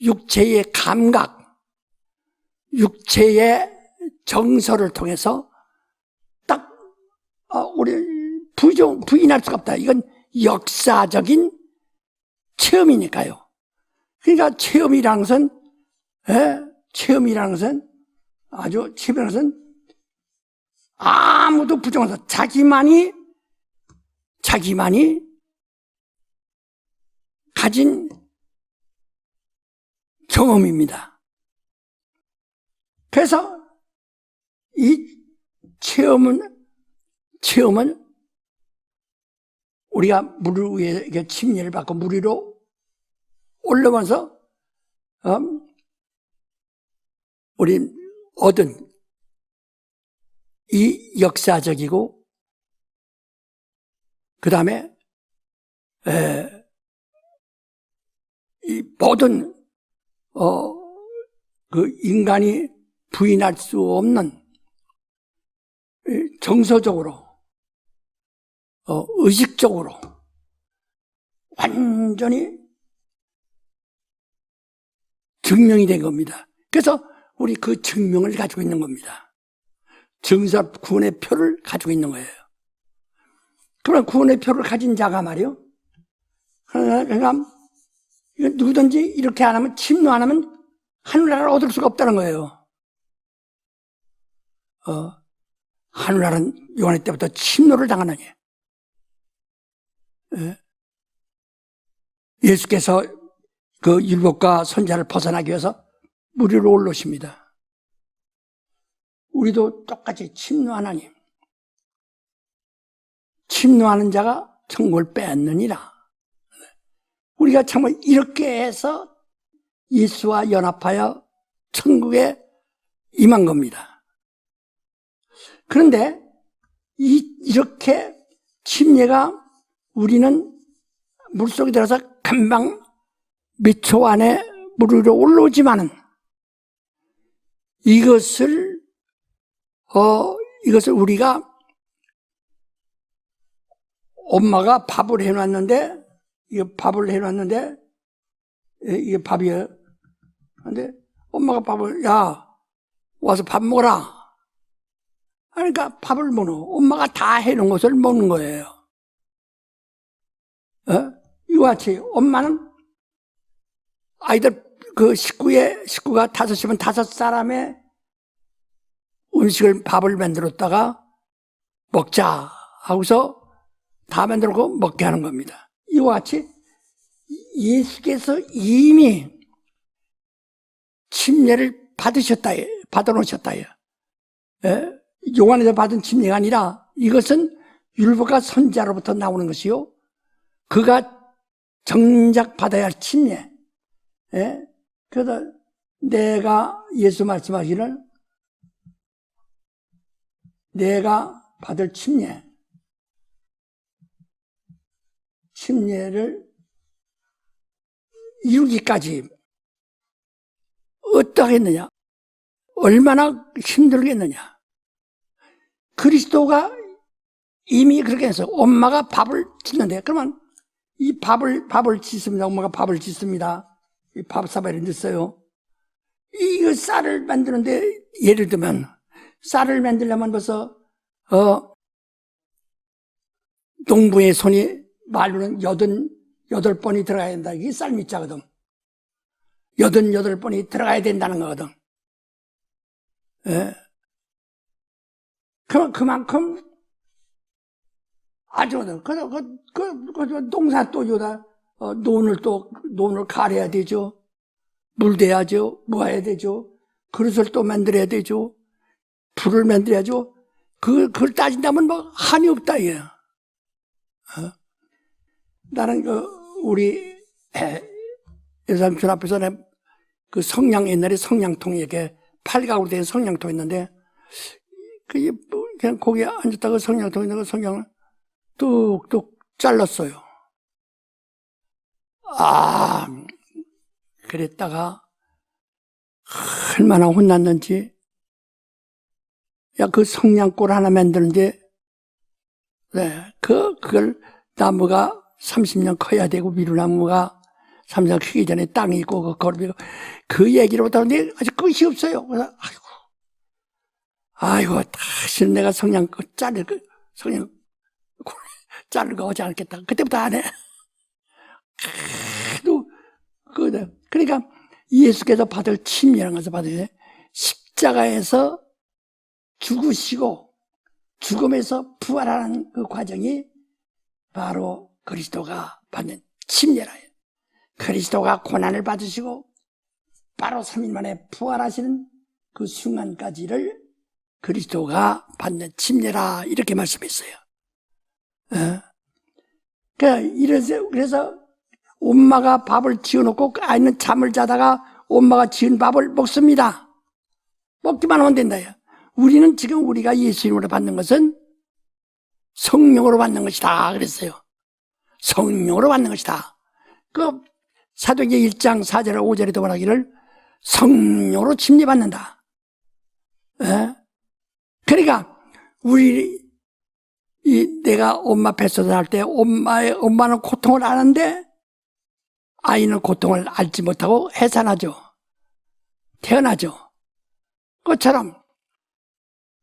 육체의 감각, 육체의 정서를 통해서 딱 우리 부인할 수가 없다. 이건 역사적인 체험이니까요. 그러니까 체험이라는 것은 아무도 부정해서 자기만이 가진 경험입니다. 그래서 이 체험은 우리가 물 위에 침례를 받고 물 위로 올라가면서 우리 얻은 이 역사적이고 그 다음에 이 모든 그 인간이 부인할 수 없는 정서적으로 의식적으로 완전히 증명이 된 겁니다. 그래서 우리 그 증명을 가지고 있는 겁니다. 증서 구원의 표를 가지고 있는 거예요. 그런 구원의 표를 가진 자가 말이요. 그러니까 누구든지 이렇게 안 하면, 침노 안 하면 하늘나라를 얻을 수가 없다는 거예요. 하늘나라는 요한의 때부터 침노를 당하느니. 예수께서 그 율법과 선자를 벗어나기 위해서 물 위로 올라오십니다. 우리도 똑같이 침노하나니 침노하는 자가 천국을 빼앗느니라. 우리가 정말 이렇게 해서 예수와 연합하여 천국에 임한 겁니다. 그런데 이렇게 침례가 우리는 물속에 들어서 금방 몇 초 안에 물 위로 올라오지만은 이것을 우리가 엄마가 밥을 해놨는데 이게 밥이에요. 근데 엄마가 야 와서 밥 먹어라. 그러니까 밥을 먹어. 엄마가 다 해놓은 것을 먹는 거예요. 이와 같이 엄마는 아이들 식구가 5이면 5사람의 밥을 만들었다가 먹자 하고서 다 만들고 먹게 하는 겁니다. 이와 같이 예수께서 이미 침례를 받아놓으셨다. 요한에서 받은 침례가 아니라 이것은 율법과 선지자로부터 나오는 것이요. 그가 정작 받아야 할 침례. 그래서 내가 예수 말씀하기를 내가 받을 침례를 이루기까지 어떠하겠느냐? 얼마나 힘들겠느냐? 그리스도가 이미 그렇게 해서 엄마가 밥을 짓는데 그러면 이 밥을 짓습니다. 엄마가 밥을 짓습니다. 이 밥 사발에 넣었어요. 이거 쌀을 만드는데 예를 들면 쌀을 만들려면 벌써 농부의 손이 말로는 88번이 들어가야 된다. 이게 쌀밑자거든. 88번이 들어가야 된다는 거거든. 그만큼 아주 농사 또 논을 갈아야 되죠. 물 대야죠. 뭐 해야 되죠. 그릇을 또 만들어야 되죠. 불을 만들어야죠. 그걸 따진다면 뭐 한이 없다 이게. 나는 우리 예수님 앞에서 그 옛날에 성냥통이 이렇게 8각으로 된 성냥통이 있는데 그냥 거기에 앉았다가 성냥통에 있는 거 성냥을 뚝뚝 잘랐어요. 그랬다가 얼마나 혼났는지. 그 성냥골 하나 만드는데 그걸 나무가 30년 커야 되고 미루나무가 30년 크기 전에 땅이 있고 그 얘기를 못하는데 아직 끝이 없어요. 그래서 아이고 다시는 내가 성냥골 자를 거 하지 않겠다. 그때부터 안 해. 그러니까 예수께서 받을 침례라는 것을 받으면 십자가에서 죽으시고 죽음에서 부활하는 그 과정이 바로 그리스도가 받는 침례라요. 그리스도가 고난을 받으시고 바로 3일 만에 부활하시는 그 순간까지를 그리스도가 받는 침례라 이렇게 말씀했어요. 그래서 엄마가 밥을 지어놓고 아이는 잠을 자다가 엄마가 지은 밥을 먹습니다. 먹기만 하면 된다. 우리는 지금 우리가 예수님으로 받는 것은 성령으로 받는 것이다 그랬어요. 성령으로 받는 것이다. 그 사도행전 1장 4절 5절에도 말하기를 성령으로 침례받는다. 그러니까 내가 엄마 뱃속에 살 때 엄마는 고통을 아는데 아이는 고통을 알지 못하고 해산하죠. 태어나죠. 그것처럼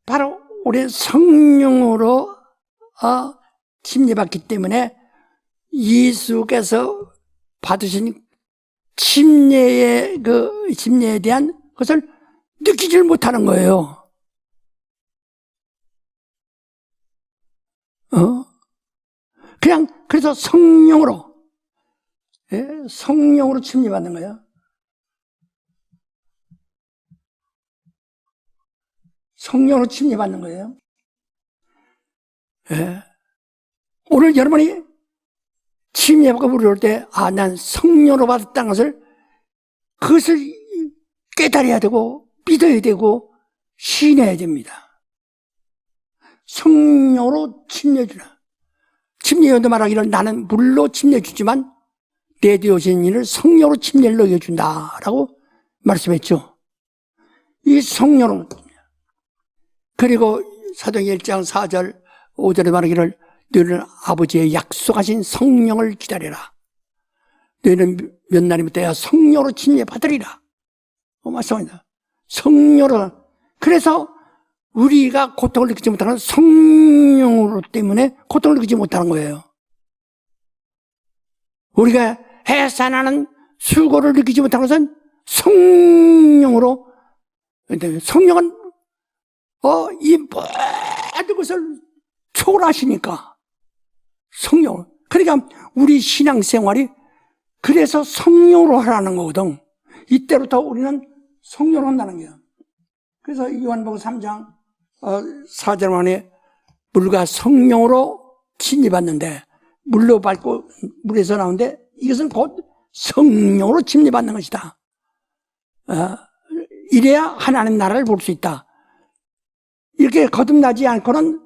바로 우리 성령으로 침례받기 때문에 예수께서 받으신 침례에 대한 것을 느끼질 못하는 거예요. 그래서 성령으로 침례받는 거예요. 성령으로 침례받는 거예요. 오늘 여러분이 침례받고 부를 때, 난 성령으로 받았다는 그것을 깨달아야 되고, 믿어야 되고, 신해야 됩니다. 성령으로 침례주라. 침례요원도 말하기를 나는 물로 침례주지만 내 뒤에 오신 이를 성령으로 침례를 넣어준다라고 말씀했죠. 이 성령으로. 그리고 사도행전 1장 4절 5절에 말하기를 너희는 아버지의 약속하신 성령을 기다려라. 너희는 몇 날이면 성령으로 침례받으리라. 말씀합니다. 성령으로. 그래서 우리가 고통을 느끼지 못하는 성령으로 때문에 고통을 느끼지 못하는 거예요. 우리가 해산하는 수고를 느끼지 못하는 것은 성령으로. 성령은 이 모든 것을 초월하시니까 성령. 그러니까 우리 신앙생활이 그래서 성령으로 하라는 거거든. 이때부터 우리는 성령으로 한다는 거야. 그래서 요한복음 3장 4절 만에 물과 성령으로 침례받는데, 물로 밟고 물에서 나오는데 이것은 곧 성령으로 침례받는 것이다. 이래야 하나님 나라를 볼 수 있다. 이렇게 거듭나지 않고는,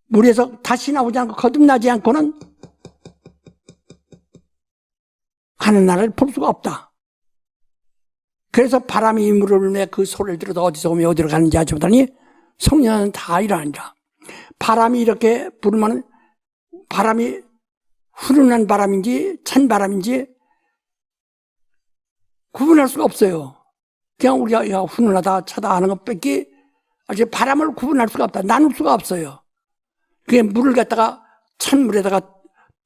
물에서 다시 나오지 않고 거듭나지 않고는 하나님 나라를 볼 수가 없다. 그래서 바람이 물을 불매 그 소리를 들어도 어디서 오며 어디로 가는지 알지 못하니 성령은 다 일하니라. 바람이 이렇게 부르면 바람이 훈훈한 바람인지 찬 바람인지 구분할 수가 없어요. 그냥 우리가 훈훈하다 차다 하는 것밖에 아직 바람을 구분할 수가 없다. 나눌 수가 없어요. 그게 물을 갖다가 찬물에다가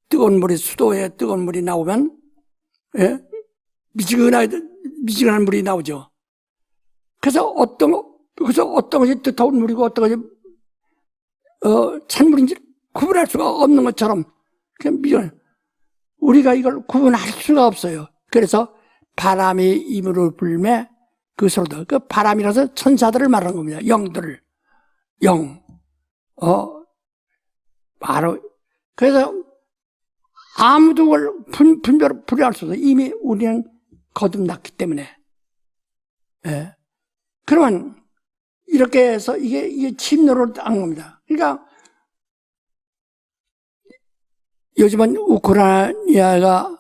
뜨거운 물이, 수도에 뜨거운 물이 나오면 미지근한 물이 나오죠. 그래서 어떤 것이 뜨거운 물이고 어떤 것이 찬물인지 구분할 수가 없는 것처럼 그냥 우리가 이걸 구분할 수가 없어요. 그래서 바람이 이물을 불매 그 소리도, 그 바람이라서 천사들을 말하는 겁니다. 영들을. 바로. 그래서 아무도 그걸 분별할 수 없어요. 이미 우리는 거듭났기 때문에. 그러면 이렇게 해서 이게 침노를 한 겁니다. 그러니까 요즘은 우크라이나가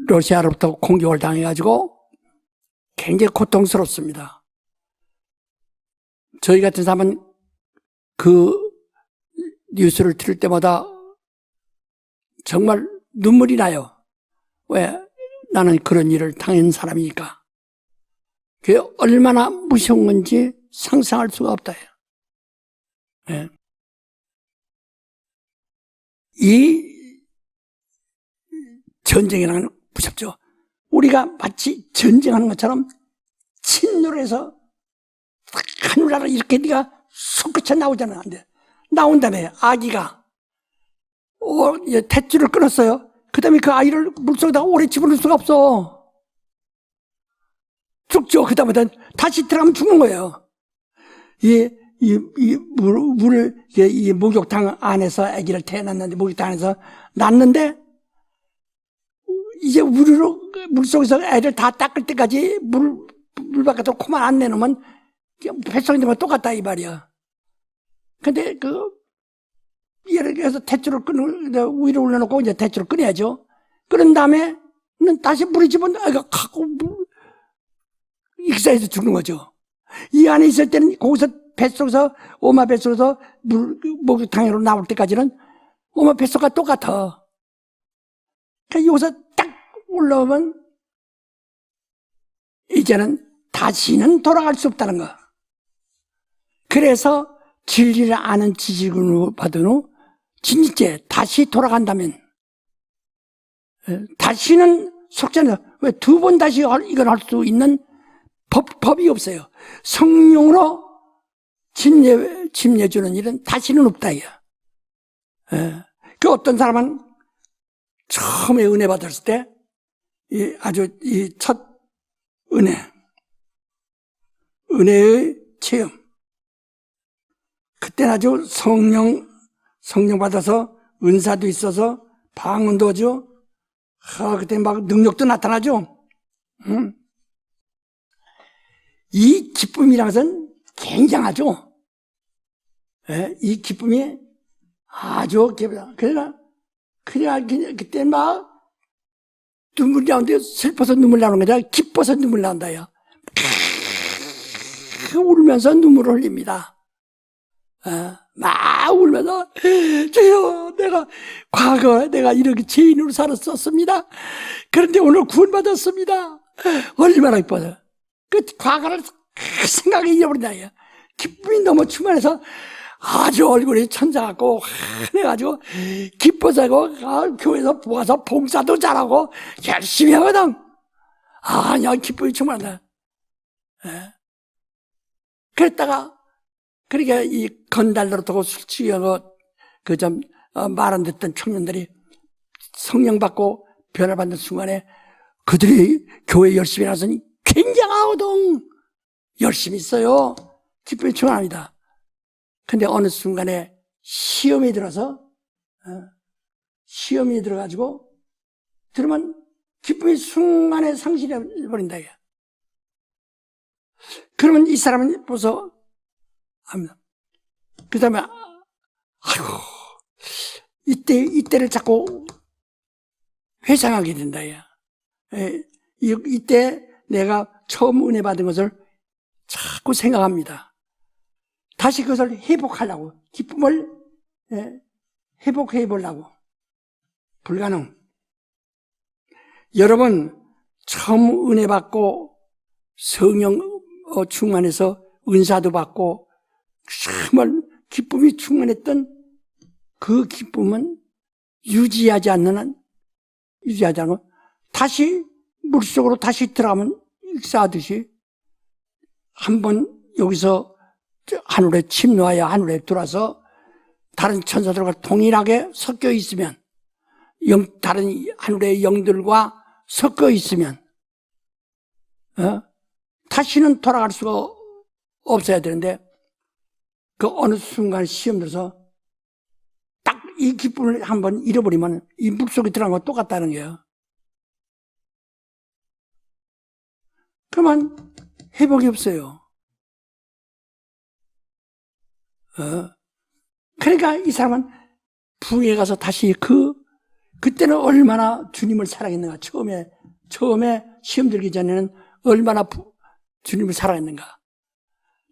러시아로부터 공격을 당해가지고 굉장히 고통스럽습니다. 저희 같은 사람은 그 뉴스를 들을 때마다 정말 눈물이 나요. 왜? 나는 그런 일을 당한 사람이니까. 그게 얼마나 무서운 건지 상상할 수가 없다. 이 전쟁이라는 건 무섭죠. 우리가 마치 전쟁하는 것처럼 침노를 해서 하늘나라 이렇게 네가 손끝에 나오잖아. 안 돼. 나온다며. 아기가 탯줄을 끊었어요. 그 다음에 그 아이를 물속에다 오래 집어넣을 수가 없어. 죽죠. 그 다음에 다시 들어가면 죽는 거예요. 이 목욕탕 안에서 아기를 태어났는데, 목욕탕 안에서 낳는데, 이제 물속에서 애를 다 닦을 때까지 물 바깥으로 코만 안 내놓으면 뱃속에 있는 건 똑같다, 이 말이야. 근데 예를 들어서 대추를 위로 올려놓고 이제 대추를 꺼내야죠. 끓은 다음에는 다시 물이 집어넣어, 갖고 익사해서 죽는 거죠. 이 안에 있을 때는 거기서 뱃속에서, 엄마 뱃속에서 목욕탕으로 나올 때까지는 엄마 뱃속과 똑같아. 그러니까 여기서 딱 올라오면 이제는 다시는 돌아갈 수 없다는 거. 그래서 진리를 아는 지식을 받은 후 진짜 다시 돌아간다면 다시는 속죄는 왜 두 번 다시 이걸 할 수 있는 법이 없어요. 성령으로 침례주는 일은 다시는 없다. 그 어떤 사람은 처음에 은혜 받았을 때 아주 이 첫 은혜의 체험, 그때는 아주 성령 받아서 은사도 있어서 방언도 하죠. 그때 막 능력도 나타나죠. 이 기쁨이라는 것은 굉장하죠. 이 기쁨이 아주 그러나 그때 막 눈물이 나오는데 슬퍼서 눈물 나오는 게 아니라 기뻐서 눈물 나온다요. 울면서 눈물을 흘립니다. 막 울면서 주여, 내가 과거에 내가 이렇게 죄인으로 살았었습니다. 그런데 오늘 구원받았습니다. 얼마나 기뻐요. 그 과거를 생각이 잊어버린다. 기쁨이 너무 충만해서 아주 얼굴이 천사 같고 환해가지고 기뻐서 하고 교회에서 모아서 봉사도 잘하고 열심히 하거든. 야, 기쁨이 충만하다. 그랬다가 그러니까 이 건달로 두고 술 취하고 말 안 듣던 청년들이 성령 받고 변화 받는 순간에 그들이 교회 열심히 나서니 굉장하거든. 열심히 있어요. 기쁨이 충만합니다. 근데 어느 순간에 시험이 들어서 시험이 들어가지고 들으면 기쁨이 순간에 상실해버린다. 그러면 이 사람은 벌써 합니다. 그 다음에 아이고 이때를 자꾸 회상하게 된다. 이때 내가 처음 은혜 받은 것을 자꾸 생각합니다. 다시 그것을 회복하려고, 기쁨을 회복해 보려고. 불가능. 여러분, 처음 은혜 받고 성령 충만해서 은사도 받고 정말 기쁨이 충만했던 그 기쁨은 유지하지 않는 다시 물속으로 다시 들어가면 익사하듯이 한번 여기서 하늘에 침노하여 하늘에 들어와서 다른 천사들과 동일하게 섞여 있으면, 다른 하늘의 영들과 섞여 있으면 다시는 돌아갈 수가 없어야 되는데, 그 어느 순간 시험 들어서 딱 이 기쁨을 한번 잃어버리면 이 물속에 들어간 거 똑같다는 거예요. 그러면 회복이 없어요. 그러니까 이 사람은 부에 가서 다시 그때는 얼마나 주님을 사랑했는가. 처음에 시험 들기 전에는 얼마나 주님을 사랑했는가.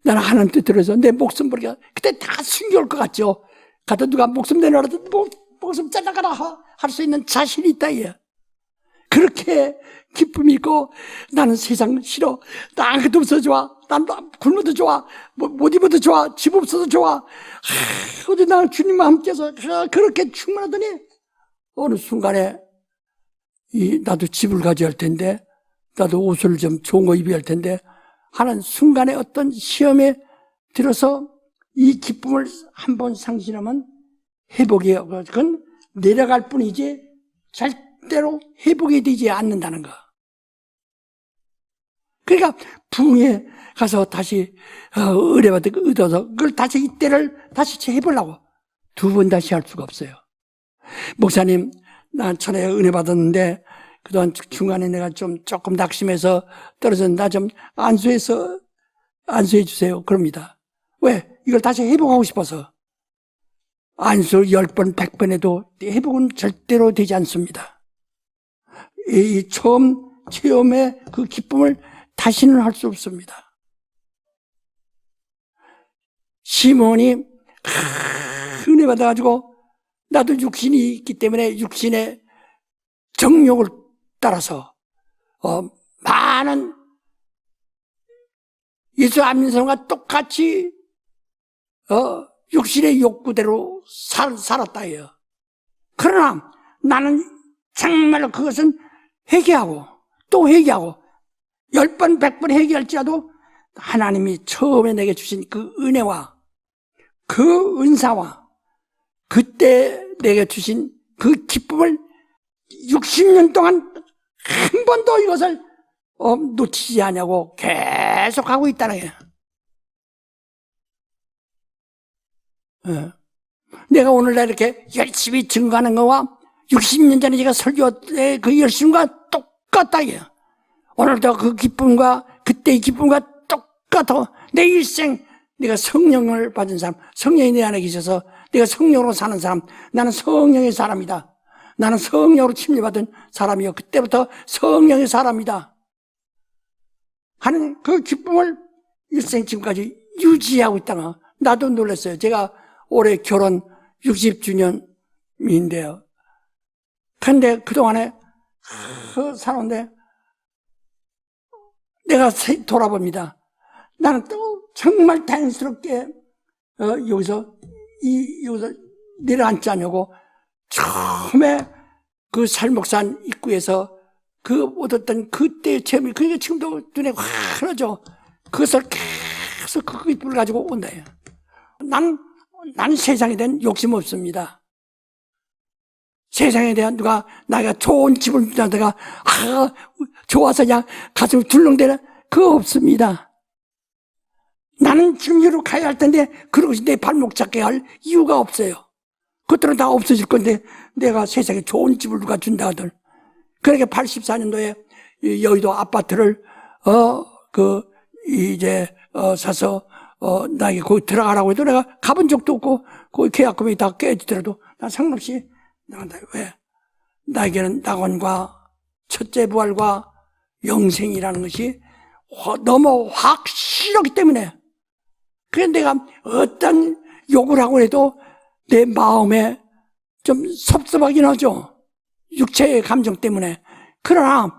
나는 하나님 뜻대로해서 내 목숨 버리게, 그때 다 숨겨올 것 같죠. 가다 누가 목숨 내놓으라도 목숨 잘라가라 할 수 있는 자신이 있다. 그렇게 기쁨이 있고, 나는 세상 싫어. 나 아무것도 없어도 좋아. 난 굶어도 좋아. 못 입어도 좋아. 집 없어도 좋아. 어디 나 주님과 함께해서 그렇게 충만하더니 어느 순간에 나도 집을 가져야 할 텐데, 나도 옷을 좀 좋은 거 입어야 할 텐데 하는 순간에 어떤 시험에 들어서 이 기쁨을 한번 상실하면 회복이, 그건 내려갈 뿐이지 절대로 회복이 되지 않는다는 거. 그러니까 부흥에 가서 다시 의뢰받고 얻어서 그걸 다시 이때를 다시 해보려고 두 번 다시 할 수가 없어요. 목사님, 난 천하에 은혜 받았는데 그동안 중간에 내가 조금 낙심해서 떨어졌는데 나 좀 안수해 주세요. 그럽니다. 왜? 이걸 다시 회복하고 싶어서. 안수 10번, 100번 해도 회복은 절대로 되지 않습니다. 이 처음 체험의 그 기쁨을 다시는 할 수 없습니다. 시몬이 은혜 받아가지고 나도 육신이 있기 때문에 육신의 정욕을 따라서 많은 예수 안 믿는 사람과 똑같이 육신의 욕구대로 살았다 해요. 그러나 나는 정말로 그것은 회개하고 또 회개하고 10번 100번 회개할지라도 하나님이 처음에 내게 주신 그 은혜와 그 은사와 그때 내게 주신 그 기쁨을 60년 동안 한 번도 이것을 놓치지 않냐고 계속 하고 있다는 거예요. 내가 오늘날 이렇게 열심히 증거하는 거와 60년 전에 제가 설교의 그 열심과 똑같다 이거예요. 오늘도 그 기쁨과 그때의 기쁨과 똑같아. 내 일생 내가 성령을 받은 사람, 성령이 내 안에 계셔서 내가 성령으로 사는 사람, 나는 성령의 사람이다. 나는 성령으로 침례받은 사람이요. 그때부터 성령의 사람이다 하는 그 기쁨을 일생 지금까지 유지하고 있다가 나도 놀랐어요. 제가 올해 결혼 60주년인데요. 근데 그동안에 사는데 내가 돌아봅니다. 나는 또 정말 다행스럽게 여기서 내려앉지 않냐고 처음에 그 살목산 입구에서 그 얻었던 그때의 체험이 그게 지금도 눈에 환하죠. 그것을 계속 그 기쁨을 가지고 온다. 난 세상에 대한 욕심 없습니다. 세상에 대한 누가 나가 좋은 집을 주다가 좋아서 그냥 가슴이 둘렁대는 그거 없습니다. 나는 지금 여기로 가야 할 텐데 그러고 내 발목 잡게 할 이유가 없어요. 그것들은 다 없어질 건데 내가 세상에 좋은 집을 누가 준다 하들. 그러니까 84년도에 여의도 아파트를 사서 나에게 거기 들어가라고 해도 내가 가본 적도 없고 거기 계약금이 다 깨지더라도 난 상관없이 나간다. 왜? 나에게는 낙원과 첫째 부활과 영생이라는 것이 너무 확실하기 때문에 그래서 내가 어떤 욕을 하고 해도 내 마음에 좀 섭섭하긴 하죠. 육체의 감정 때문에. 그러나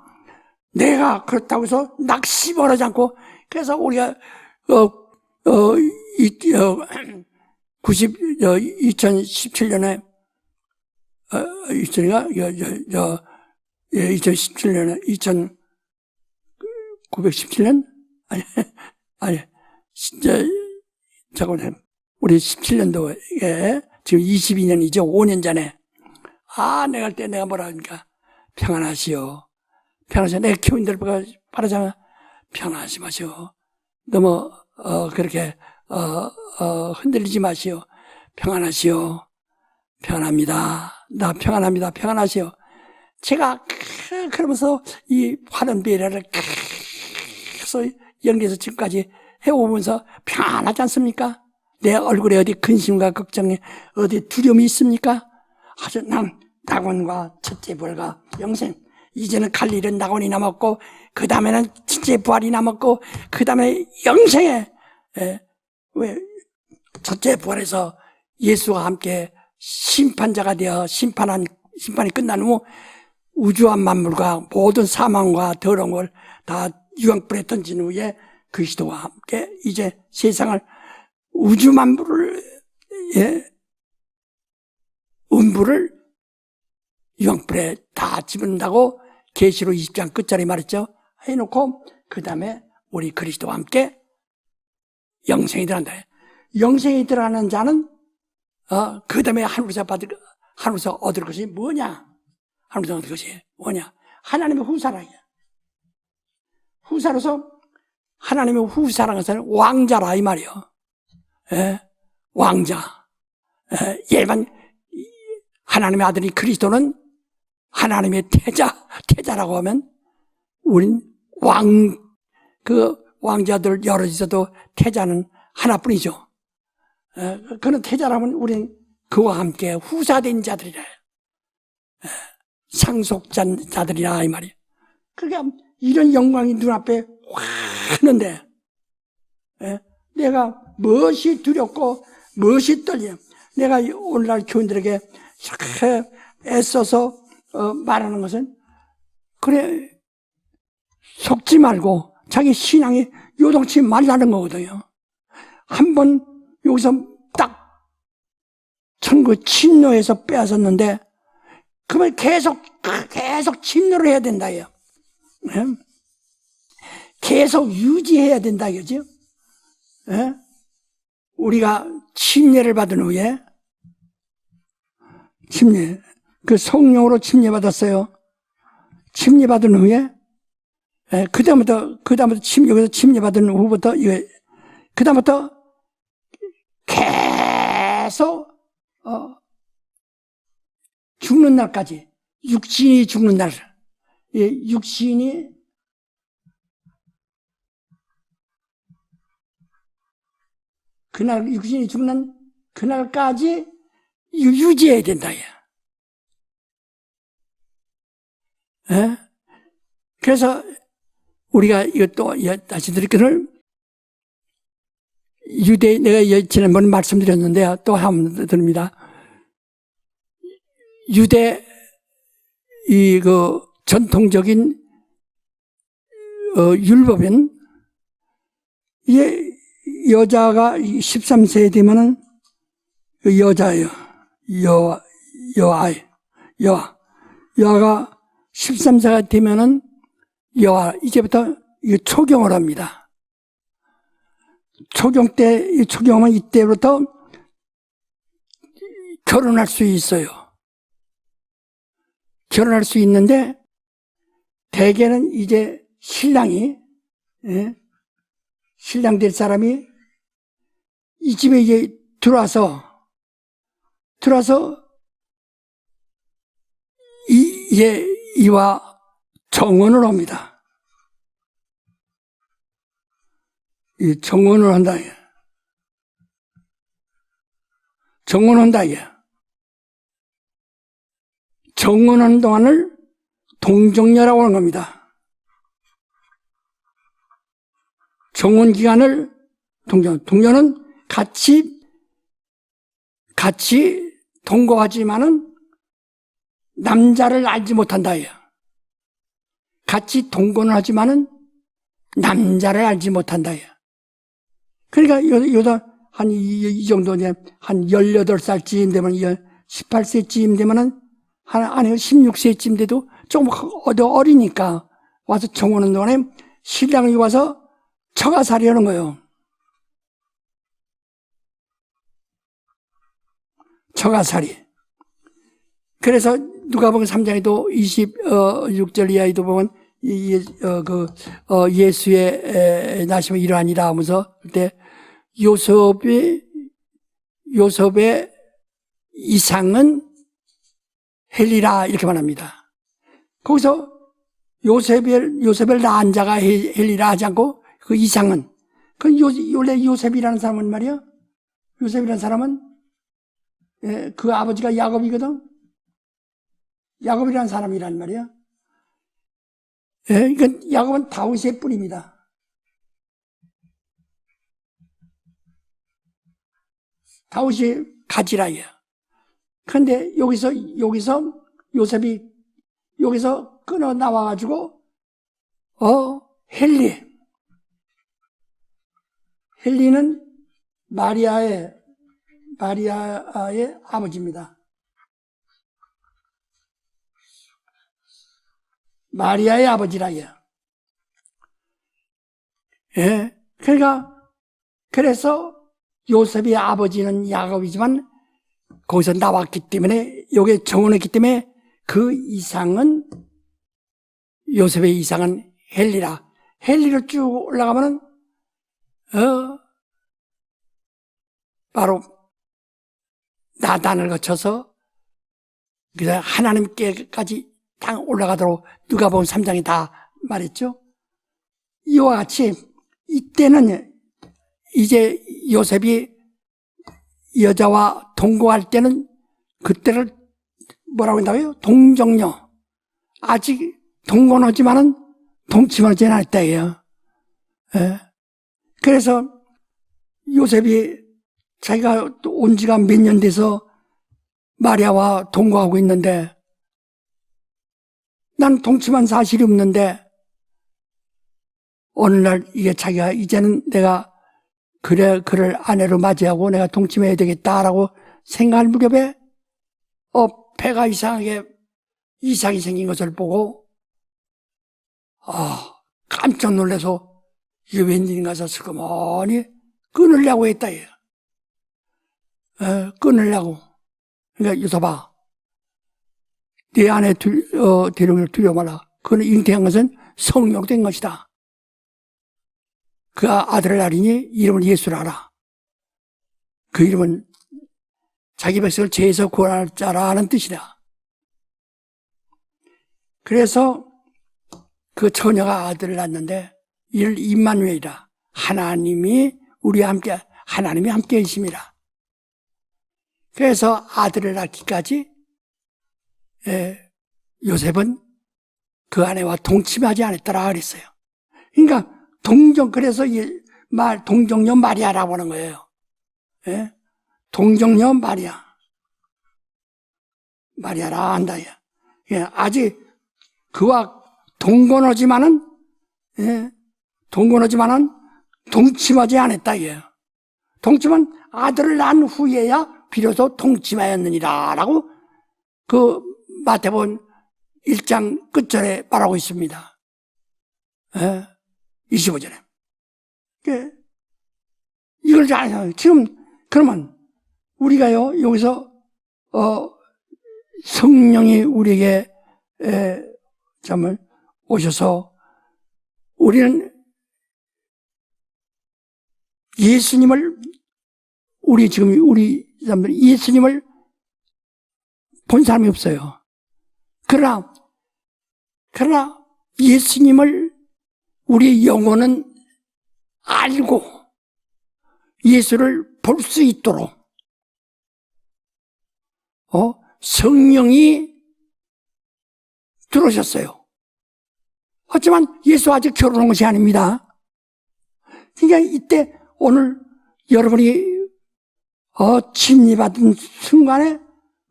내가 그렇다고 해서 낙심하지 않고 그래서 우리가 2017년에 1917년 아니 진짜 잠깐만 우리 17년도에 지금 22년이죠. 5년 전에 내가 할 때 내가 뭐라 하니까 평안하시오. 평안하시오. 내 교인들 바라잖아. 평안하시 마시오. 너무 그렇게 흔들리지 마시오. 평안하시오. 평안합니다. 나 평안합니다. 평안하시오. 제가 그러면서 이 화는 배려를 계속 연기해서 지금까지 해오면서 평안하지 않습니까? 내 얼굴에 어디 근심과 걱정이 어디 두려움이 있습니까? 아주 난 낙원과 첫째 부활과 영생, 이제는 갈 일은 낙원이 남았고 그 다음에는 첫째 부활이 남았고 그 다음에 영생에 왜 첫째 부활에서 예수와 함께 심판자가 되어 심판이 끝난 후 우주와 만물과 모든 사망과 더러운 걸 다 유황불에 던진 후에 그리스도와 함께 이제 세상을 우주 만물을 음부를 유황불에 다 집어넣는다고 계시록 20장 끝자리 말했죠. 해놓고 그 다음에 우리 그리스도와 함께 영생이 들어간다. 영생이 들어가는 자는 그 다음에 하늘에서 얻을 것이 뭐냐? 하나님은 그것이 뭐냐? 하나님의 후사라. 후사로서 하나님의 후사라는 것은 왕자라 이 말이요. 예? 왕자. 예? 일반 하나님의 아들이 그리스도는 하나님의 태자라고 하면 우린 왕자들 여러 있어도 태자는 하나뿐이죠. 예? 그는 태자라면 우린 그와 함께 후사된 자들이라. 예? 상속자들이라 이 말이에요. 그러니까 이런 영광이 눈앞에 확 하는데 예? 내가 무엇이 두렵고 무엇이 떨려. 내가 오늘날 교인들에게 이렇게 애써서 말하는 것은 그래 속지 말고 자기 신앙이 요동치 말라는 거거든요. 한번 여기서 딱 천국 침노해서 빼앗았는데 그걸 계속 침노를 해야 된다 해요. 예? 계속 유지해야 된다 이거죠. 예? 우리가 침례를 받은 후에 그 성령으로 침례받았어요. 침례받은 후에 그다음부터 여기서 침례받은 후부터 그다음부터 계속 죽는 날까지 육신이 죽는 날, 육신이 그날 육신이 죽는 그날까지 유지해야 된다. 예? 그래서 우리가 이것도 다시 드리기를 내가 지난번에 말씀드렸는데 또 한번 드립니다. 유대 그 전통적인 율법은 여자가 13세 되면은 그 여자예요. 여아가 13세가 되면은 이제부터 초경을 합니다. 초경하면 이때부터 결혼할 수 있어요. 결혼할 수 있는데 대개는 이제 신랑이 신랑 될 사람이 이 집에 이제 들어와서 이와 정혼을 합니다. 이 정혼을 한다. 정혼한다. 정혼하는 동안을 동정녀라고 하는 겁니다. 정혼 기간을 동정녀는 같이 동거하지만은 남자를 알지 못한다. 같이 동거는 하지만은 남자를 알지 못한다. 그러니까 이 정도 한 18살쯤 되면 18세쯤 되면은 아니 16세쯤 돼도 조금 어리니까 와서 정오는 동안에 신랑이 와서 처가살이 하는 거예요. 처가살이. 그래서 누가복음 3장에도 26절 이하에도 보면 예수의 나심의 일환이라 하면서 그때 요셉의 이상은 헬리라 이렇게 말합니다. 거기서 요셉을 낳은 자가 헬리라 하지 않고 그 이상은 원래 요셉이라는 사람은 말이야. 요셉이라는 사람은 그 아버지가 야곱이거든. 야곱이라는 사람이란 말이야. 이건 야곱은 다윗의 뿌리입니다. 다윗이 가지라야. 그런데 여기서 요셉이 여기서 끊어 나와가지고 헬리는 마리아의 아버지입니다. 마리아의 아버지라요. 그래서 요셉의 아버지는 야곱이지만 거기서 나왔기 때문에 여기에 정혼했기 때문에 그 이상은 요셉의 이상은 헬리라. 헬리로 쭉 올라가면은 바로 나단을 거쳐서 그래서 하나님께까지 딱 올라가도록 누가복음 3장이 다 말했죠. 이와 같이 이때는 이제 요셉이 여자와 동거할 때는 그때를 뭐라고 한다고요? 동정녀. 아직 동거하지만은 동침하지는 않았다예요. 예. 그래서 요셉이 자기가 온 지가 몇 년 돼서 마리아와 동거하고 있는데 난 동침한 사실이 없는데 어느 날 이게 자기가 이제는 내가 그래 그를 아내로 맞이하고 내가 동침해야 되겠다라고 생각할 무렵에 배가 이상하게 이상이 생긴 것을 보고 깜짝 놀라서 이게 웬일인가 해서 슬그머니 끊으려고 했다. 끊으려고. 그러니까 요셉아, 네 아내 데려오기를 두려워 마라. 그는 잉태한 것은 성령된 것이다. 그 아들을 낳으니 이름을 예수라 하라. 그 이름은 자기 백성을 죄에서 구원할 자라는 뜻이다. 그래서 그 처녀가 아들을 낳았는데 이를 임마누엘이라. 하나님이 함께 계심이라. 그래서 아들을 낳기까지 요셉은 그 아내와 동침하지 않았더라 그랬어요. 그러니까 그래서 동정녀 마리아라고 하는 거예요. 예? 동정녀 마리아라 한다. 예, 아직 그와 동침하지 않았다. 예. 동침은 아들을 낳은 후에야 비로소 동침하였느니라 라고 그 마태복음 1장 끝절에 말하고 있습니다. 25절에. 이걸 잘 알아요. 지금 그러면 우리가요 여기서 성령이 우리에게 정말 오셔서 우리는 예수님을 우리 사람들 예수님을 본 사람이 없어요. 그러나 예수님을 우리 영혼은 알고 예수를 볼 수 있도록 성령이 들어오셨어요. 하지만 예수와 아직 결혼한 것이 아닙니다. 그러니까 이때 오늘 여러분이 침례받은 순간에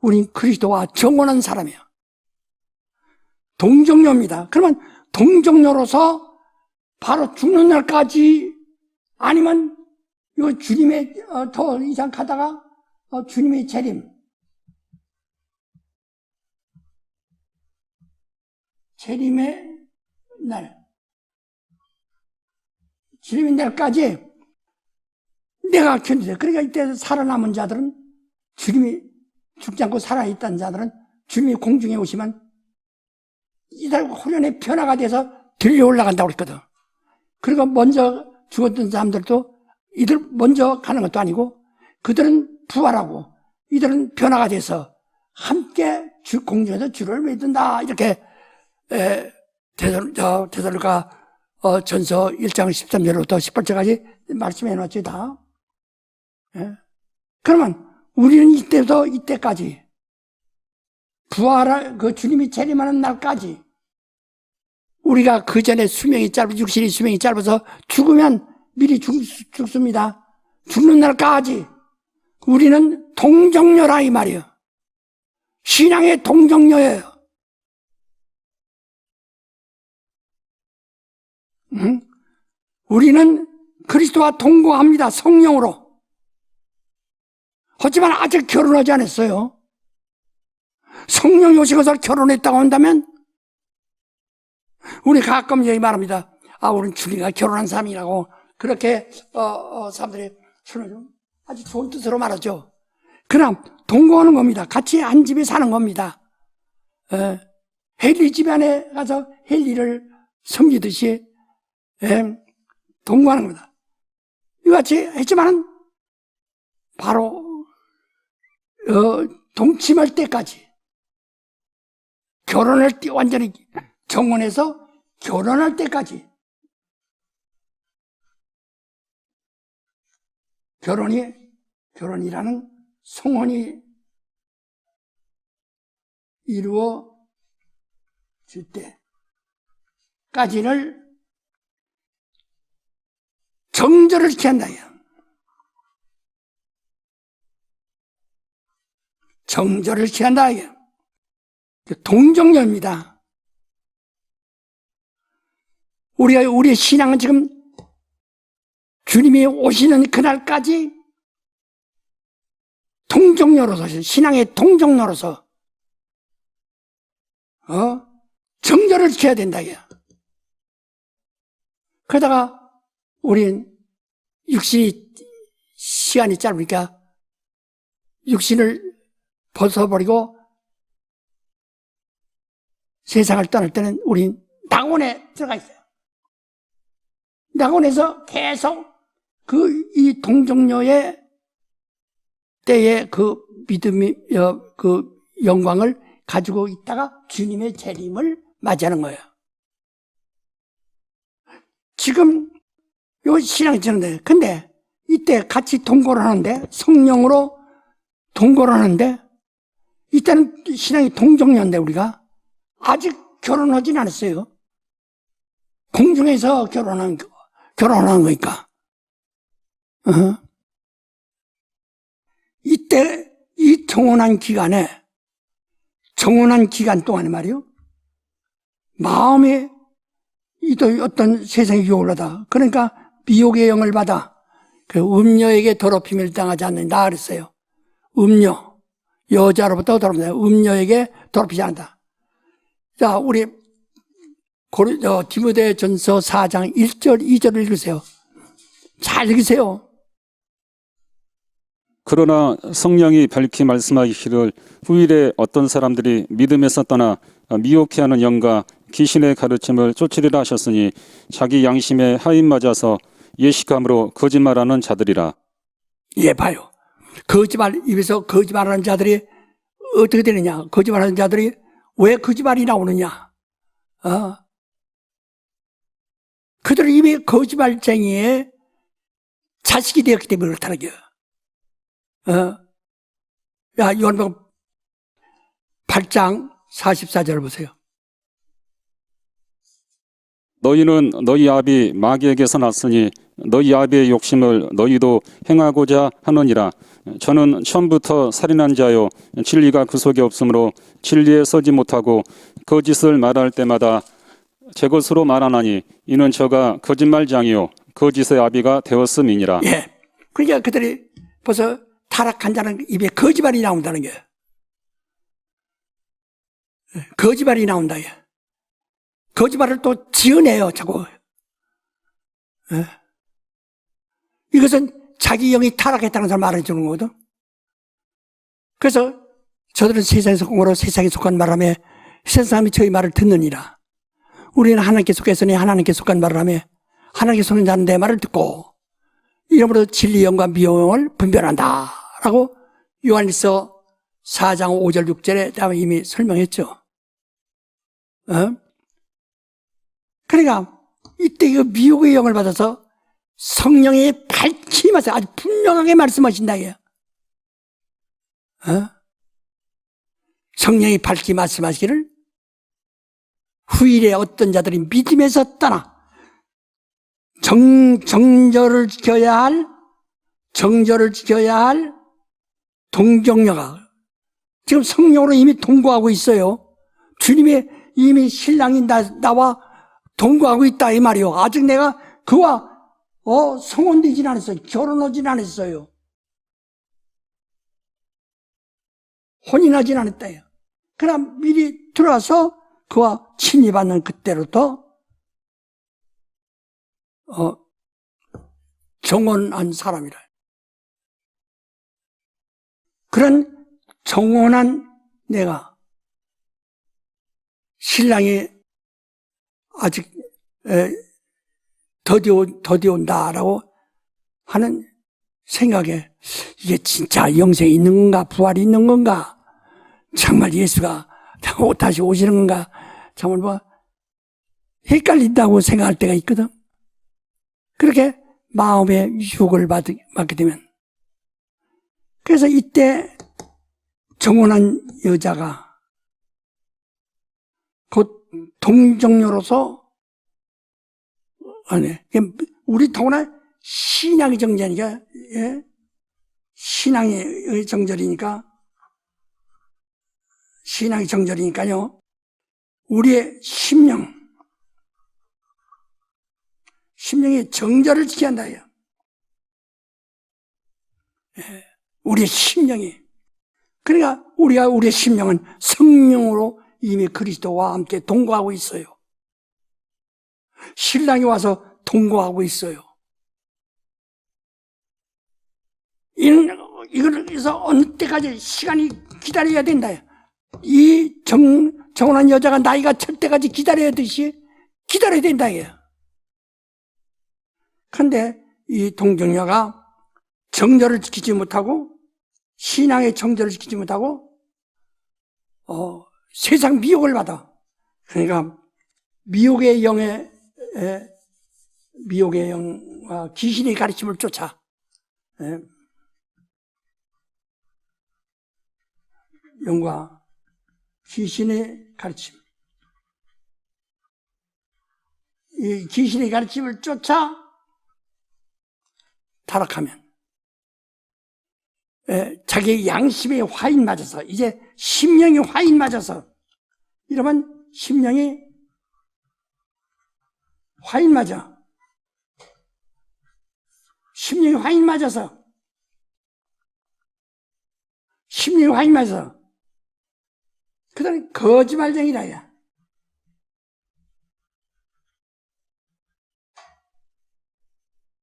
우린 그리스도와 정혼한 사람이에요. 동정녀입니다. 그러면 동정녀로서 바로 죽는 날까지 아니면 이 주님의 더 이상 가다가 주님의 재림의 날까지 내가 견디세요. 그러니까 이때 살아남은 자들은 주님이 죽지 않고 살아있다는 자들은 주님이 공중에 오시면 이들 호련의 변화가 돼서 들려 올라간다고 그랬거든. 그리고 먼저 죽었던 사람들도 이들 먼저 가는 것도 아니고 그들은 부활하고 이들은 변화가 돼서 함께 공중에서 주를 믿는다. 이렇게 데살로니가 전서 1장 13절부터 18절까지 말씀해 놨죠. 다. 그러면 우리는 이때부터 이때까지 부활할 그 주님이 재림하는 날까지 우리가 그 전에 육신의 수명이 짧아서 죽으면 미리 죽습니다. 죽는 날까지 우리는 동정녀라 이 말이에요. 신앙의 동정녀예요. 우리는 그리스도와 동거합니다. 성령으로. 하지만 아직 결혼하지 않았어요. 성령이 오시고서 결혼했다고 한다면 우리 가끔 얘기 말합니다. 우리는 주님과 결혼한 사람이라고 그렇게 사람들이 아주 좋은 뜻으로 말하죠. 그럼 동거하는 겁니다. 같이 한 집에 사는 겁니다. 헨리 집안에 가서 헨리를 섬기듯이 동거하는 겁니다. 이같이 했지만 바로 동침할 때까지 결혼할 때 완전히 정혼해서 결혼할 때까지 결혼이라는 성혼이 이루어질 때까지를 정절을 취한다. 정절을 취한다. 동정녀입니다. 우리의 신앙은 지금 주님이 오시는 그날까지 동정녀로서, 신앙의 동정녀로서 정절을 취해야 된다. 그러다가 우린 시간이 짧으니까 육신을 벗어버리고 세상을 떠날 때는 우린 낙원에 들어가 있어요. 낙원에서 계속 이 동정녀의 때의 그 믿음이, 그 영광을 가지고 있다가 주님의 재림을 맞이하는 거예요. 지금 요 신앙이 저런데, 근데 이때 같이 동거를 하는데, 성령으로 동거를 하는데, 이때는 신앙이 동정녀인데 우리가 아직 결혼하진 않았어요. 공중에서 결혼한 거니까. 이때 이 정혼한 기간 동안에 말이요, 마음에 어떤 세상의 유혹을 받아. 그러니까 미혹의 영을 받아. 그 음녀에게 더럽힘을 당하지 않는다 그랬어요. 음녀, 여자로부터 더럽힌다. 음녀에게 더럽히지 않는다. 자, 우리 디모데전서 4장 1절, 2절을 읽으세요. 잘 읽으세요. 그러나 성령이 밝히 말씀하시기를 후일에 어떤 사람들이 믿음에서 떠나 미혹해하는 영과 귀신의 가르침을 쫓으리라 하셨으니 자기 양심에 하인 맞아서 예식함으로 거짓말하는 자들이라. 예, 봐요. 입에서 거짓말하는 자들이 어떻게 되느냐? 거짓말하는 자들이 왜 거짓말이 나오느냐? 그들은 이미 거짓말쟁이의 자식이 되었기 때문에 그렇다는 거예요. 요한복음 8장 44절 보세요. 너희는 너희 아비 마귀에게서 났으니 너희 아비의 욕심을 너희도 행하고자 하느니라. 저는 처음부터 살인한 자요 진리가 그 속에 없으므로 진리에 서지 못하고 거짓을 말할 때마다 제 것으로 말하나니 이는 저가 거짓말장이요 거짓의 아비가 되었음이니라. 예. 그러니까 그들이 벌써 타락한 자는 입에 거짓말이 나온다는 거예요. 거짓말이 나온다. 거짓말을 또 지어내요, 자꾸. 이것은 자기 영이 타락했다는 걸 말해주는 거거든. 그래서 저들은 세상에 속한 거로 세상에 속한 말하며 세상 사람이 저희 말을 듣느니라. 우리는 하나님께 속했으니 하나님께 속한 말을 하며 하나님께 속한 자는 내 말을 듣고 이러므로 진리 영과 미혹 영을 분별한다 라고 요한일서 4장 5절 6절에 다음에 이미 설명했죠. 그러니까 이때 그 미혹의 영을 받아서 성령이 밝히 아주 분명하게 말씀하신다. 성령이 밝히 말씀하시기를 후일에 어떤 자들이 믿음에서 떠나 정절을 지켜야 할 동정녀가 지금 성령으로 이미 동거하고 있어요. 주님의 이미 신랑이 나와 동거하고 있다 이 말이요. 아직 내가 그와 성혼되진 않았어요. 결혼하진 않았어요. 혼인하진 않았다. 그러나 미리 들어와서 그와 친입하는 그때로부터 정혼한 사람이라. 그런 정혼한 내가 신랑이 아직 더디 온다라고 하는 생각에 이게 진짜 영생이 있는 건가, 부활이 있는 건가, 정말 예수가 다시 오시는 건가, 정말 뭐 헷갈린다고 생각할 때가 있거든. 그렇게 마음의 유혹을 받게 되면, 그래서 이때 정혼한 여자가 곧 동정녀로서, 아니, 우리 더구나 신앙의 정절이니까, 예? 신앙의 정절이니까요, 우리의 심령의 정절을 지켜야 한다. 예. 우리의 심령이. 그러니까 우리의 심령은 성령으로 이미 그리스도와 함께 동거하고 있어요. 신랑이 와서 동거하고 있어요. 이걸 그래서 어느 때까지 시간이 기다려야 된다. 이 정혼한 여자가 나이가 찰 때까지 기다려야 된다. 그런데 이 동정녀가 정절을 지키지 못하고, 신앙의 정절을 지키지 못하고, 세상 미혹을 받아. 그러니까 미혹의 영과 귀신의 가르침을 쫓아. 영과 귀신의 가르침. 이 귀신의 가르침을 쫓아 타락하면, 자기의 양심의 화인 맞아서, 이제 심령이 화인 맞아서, 이러면 심령이 화인 맞아. 심령이 화인 맞아서, 그 다음에 거짓말쟁이라, 야.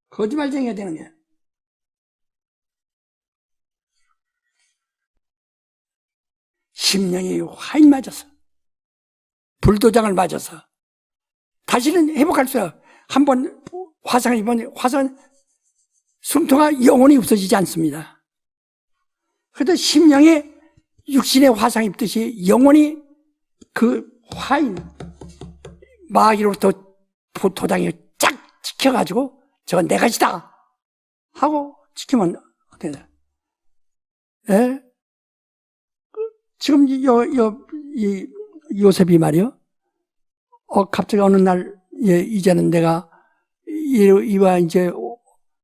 거짓말쟁이가 되는 거야. 심령이 화인 맞아서, 불도장을 맞아서 다시는 회복할 수 없어요. 한번 화상을 입으면 숨통과 영혼이 없어지지 않습니다. 그래도 심령에 육신의 화상 입듯이 영혼이 그 화인 마귀로부터 도장이 쫙 지켜가지고 저건 내 것이다 하고 지키면 어떻게 돼? 예? 지금 이 요셉이 말이요. 갑자기 어느 날, 이제는 내가 이와 이제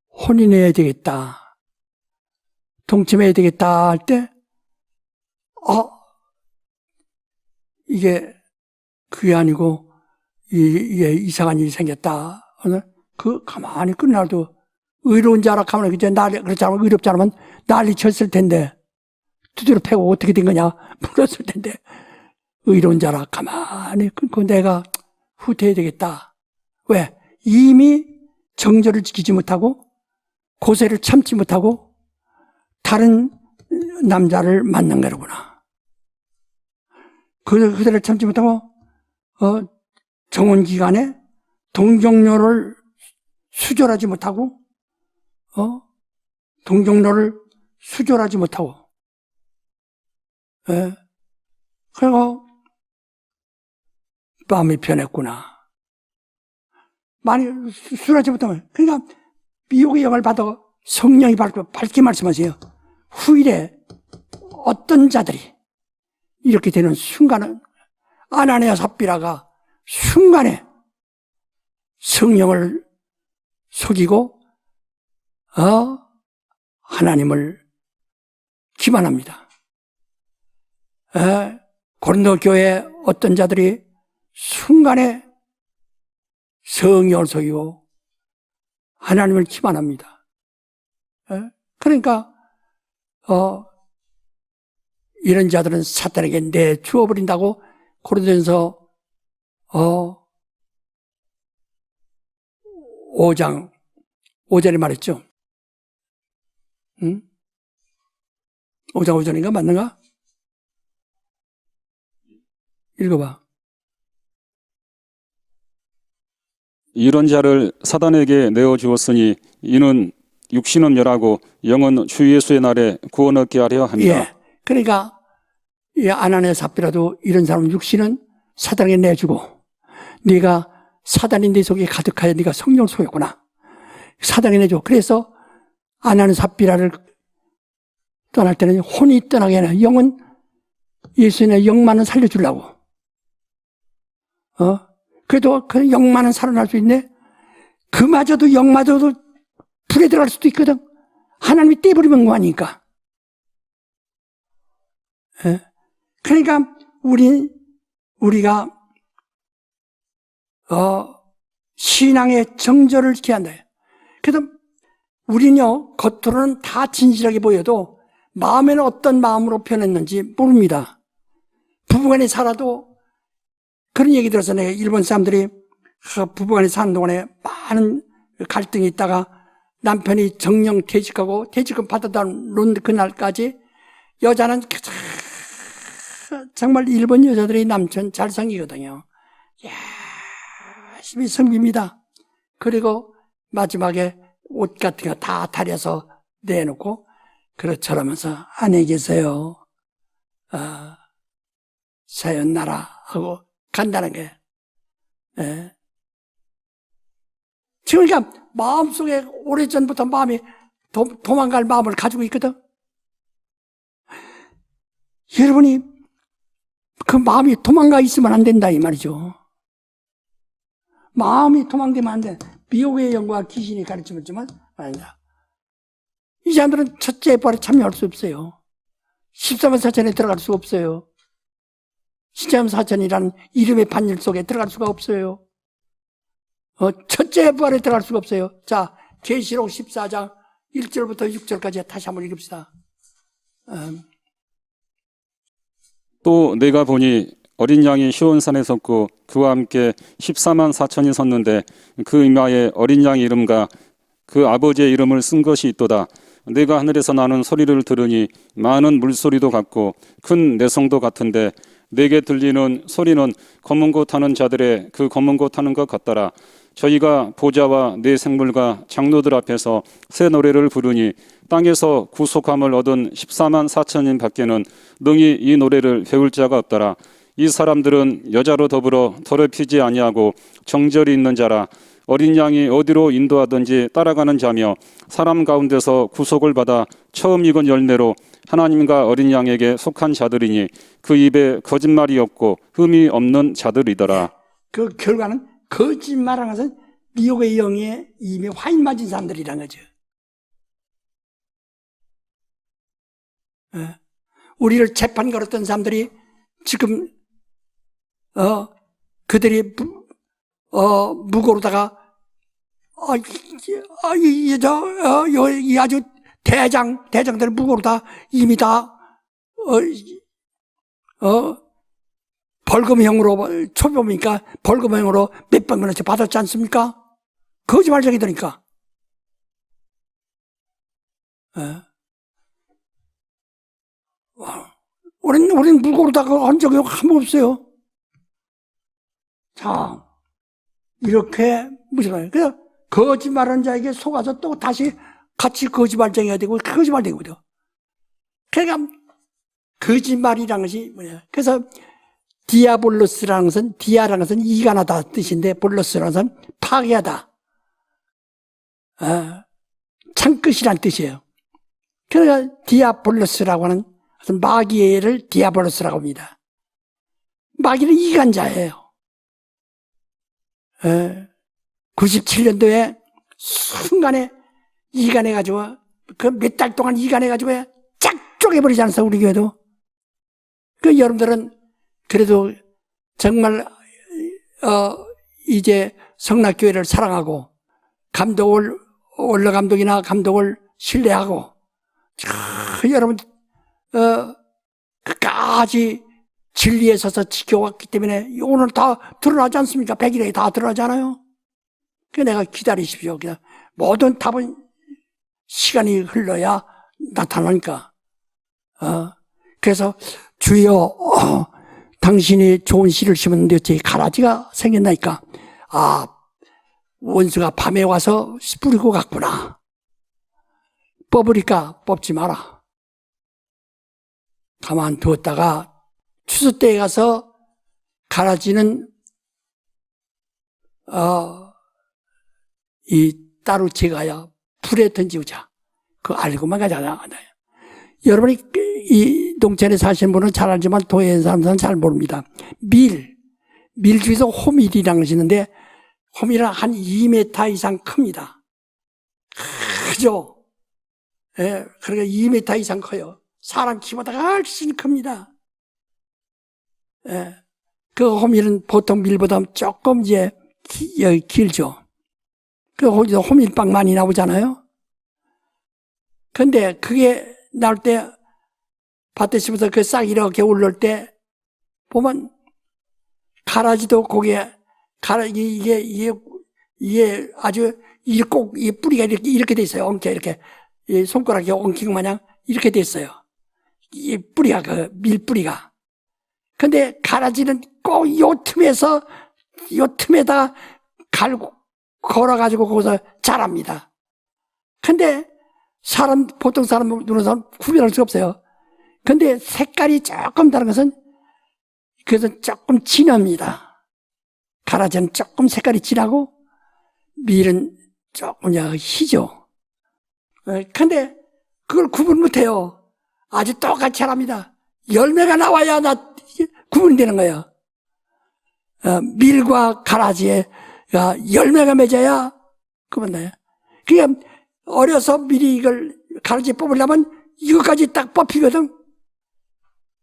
혼인해야 되겠다, 동침해야 되겠다 할 때, 이게 그게 아니고 이게 이상한 일이 생겼다. 가만히 끝나도 의로운 자라 하면 이제 그렇지 않으면 의롭지 않으면 난리 쳤을 텐데, 두드려 패고 어떻게 된 거냐 물었을 텐데, 의로운 자라 가만히 끊고 내가 후퇴해야 되겠다. 왜? 이미 정절을 지키지 못하고 고세를 참지 못하고 다른 남자를 만난 거로구나. 그들을 참지 못하고 정혼 기간에 동정녀를 수절하지 못하고 그리고 마음이 변했구나. 많이 술하지 못하면, 그러니까 미혹의 영을 받아 성령이 밝게 말씀하세요. 후일에 어떤 자들이 이렇게 되는 순간은 아나니아 삽비라가 순간에 성령을 속이고 하나님을 기만합니다. 고린도 교회 어떤 자들이 순간에 성령을 속이고 하나님을 기만합니다. 그러니까 이런 자들은 사탄에게 내주어 버린다고 고린도전서 5장 5절에 말했죠. 5장 5절인가 맞는가? 읽어봐. 이런 자를 사단에게 내어주었으니 이는 육신은 멸하고 영은 주 예수의 날에 구원 얻게 하려 함이라. 예. 그러니까 이 아나니아 삽비라도 이런 사람은 육신은 사단에게 내주고 네가 사단이 네 속에 가득하여 네가 성령을 속였구나. 사단에게 내줘. 그래서 아나니아 삽비라를 떠날 때는 혼이 떠나게 하는 영은 예수님의 영만은 살려주려고. 그래도 그 영만은 살아날 수 있네. 그마저도 영마저도 불에 들어갈 수도 있거든. 하나님이 떼버리면 뭐하니까. 그러니까 우리가 신앙의 정절을 지켜야 한다. 그래서 우리는요, 겉으로는 다 진실하게 보여도 마음에는 어떤 마음으로 변했는지 모릅니다. 부부간에 살아도 그런 얘기 들어서 내가 일본 사람들이 부부간에 사는 동안에 많은 갈등이 있다가 남편이 정령 퇴직하고 퇴직금 받아다 놓은 그날까지 여자는 정말 일본 여자들이 남편 잘 섬기거든요. 열심히 섬깁니다. 그리고 마지막에 옷 같은 거 다 다려서 내놓고 그렇처럼면서 안에 계세요. 사연나라 하고 간다는 게. 그러니까 마음속에 오래전부터 마음이 도망갈 마음을 가지고 있거든. 여러분이 그 마음이 도망가 있으면 안 된다 이 말이죠. 마음이 도망되면 안 돼. 미혹의 영과 귀신이 가르치면 아니다. 이 사람들은 첫째 부활에 참여할 수 없어요. 13만 사천에 들어갈 수 없어요. 13만 사천이라는 이름의 반열 속에 들어갈 수가 없어요. 첫째 부활에 들어갈 수가 없어요. 자, 계시록 14장 1절부터 6절까지 다시 한번 읽읍시다. 또 내가 보니 어린 양이 시온산에 섰고 그와 함께 14만 4천이 섰는데 그 이마에 어린 양 이름과 그 아버지의 이름을 쓴 것이 있도다. 내가 하늘에서 나는 소리를 들으니 많은 물소리도 같고 큰 내성도 같은데 내게 들리는 소리는 검은 고 타는 자들의 그 검은 고 타는 것 같더라. 저희가 보좌와 내 생물과 장로들 앞에서 새 노래를 부르니 땅에서 구속함을 얻은 14만 4천인 밖에는 능히 이 노래를 배울 자가 없더라. 이 사람들은 여자로 더불어 더럽히지 아니하고 정절이 있는 자라. 어린 양이 어디로 인도하든지 따라가는 자며 사람 가운데서 구속을 받아 처음 익은 열매로 하나님과 어린 양에게 속한 자들이니 그 입에 거짓말이 없고 흠이 없는 자들이더라. 그 결과는 거짓말하는 것은 미혹의 영에 이미 화인 맞은 사람들이라는 거죠. 우리를 재판 걸었던 사람들이 지금 그들이 무고로다가 이 아주 대장들 무고로다 이미 다 벌금형으로 초범이니까 벌금형으로 몇백 원씩 받았지 않습니까? 거짓말쟁이들이니까. 우리는 무고로다가 한 적이 한 번 없어요. 자, 이렇게 무슨 그래서 거짓말하는 자에게 속아서 또 다시 같이 거짓말쟁이가 되고 거짓말쟁이거든. 그러니까 거짓말이라는 것이 뭐냐? 그래서 디아볼로스라는 것은 디아라는 것은 이간하다 뜻인데 볼로스라는 것은 파괴하다. 창끝이란 뜻이에요. 그러니까 디아볼로스라고 하는 마귀를 디아볼로스라고 합니다. 마귀는 이간자예요. 97년도에 순간에 이간해가지고 그 몇 달 동안 이간해가지고 쫙 쪼개버리지 않았어 우리 교회도. 그 여러분들은 그래도 정말 이제 성락교회를 사랑하고 감독을 원로 감독이나 감독을 신뢰하고 여러분 끝까지 진리에 서서 지켜왔기 때문에 오늘 다 드러나지 않습니까? 100일에 다 드러나잖아요. 그 내가 기다리십시오. 그냥 모든 답은 시간이 흘러야 나타나니까. 그래서 주여 당신이 좋은 씨를 심었는데 어째 가라지가 생겼나니까 원수가 밤에 와서 뿌리고 갔구나. 뽑으니까 뽑지 마라. 가만 두었다가 추수 때에 가서 가라지는 이 따로 제가야 불에 던지우자. 그거 알고만 가잖아. 여러분이 이 농촌에 사시는 분은 잘 알지만 도에 있는 사람들은 잘 모릅니다. 밀 중에서 호밀이라는 것이 있는데 호밀은 한 2m 이상 큽니다. 그죠? 예, 그러니까 2m 이상 커요. 사람 키보다 훨씬 큽니다. 예, 그 호밀은 보통 밀보다 조금 이제 길죠. 그 호밀빵 많이 나오잖아요. 근데 그게 나올 때 밭에 심어서 그 싹 이렇게 올라올 때 보면 가라지도 거기에 이게 아주 꼭 이 뿌리가 이렇게 돼 있어요. 엉켜 이렇게 손가락에 엉킨 마냥 이렇게 돼 있어요. 이 뿌리가 그 밀뿌리가. 근데 가라지는 꼭 요 틈에다 걸어가지고 거기서 자랍니다. 근데 보통 사람 눈으로는 구별할 수가 없어요. 근데 색깔이 조금 다른 것은 그것은 조금 진합니다. 가라지는 조금 색깔이 진하고 밀은 조금 희죠. 근데 그걸 구분 못해요. 아주 똑같이 합니다. 열매가 나와야 구분이 되는 거예요. 밀과 가라지에 열매가 맺어야 그만 나요. 그러니까 어려서 밀이 이걸 가라지 뽑으려면 이것까지 딱 뽑히거든.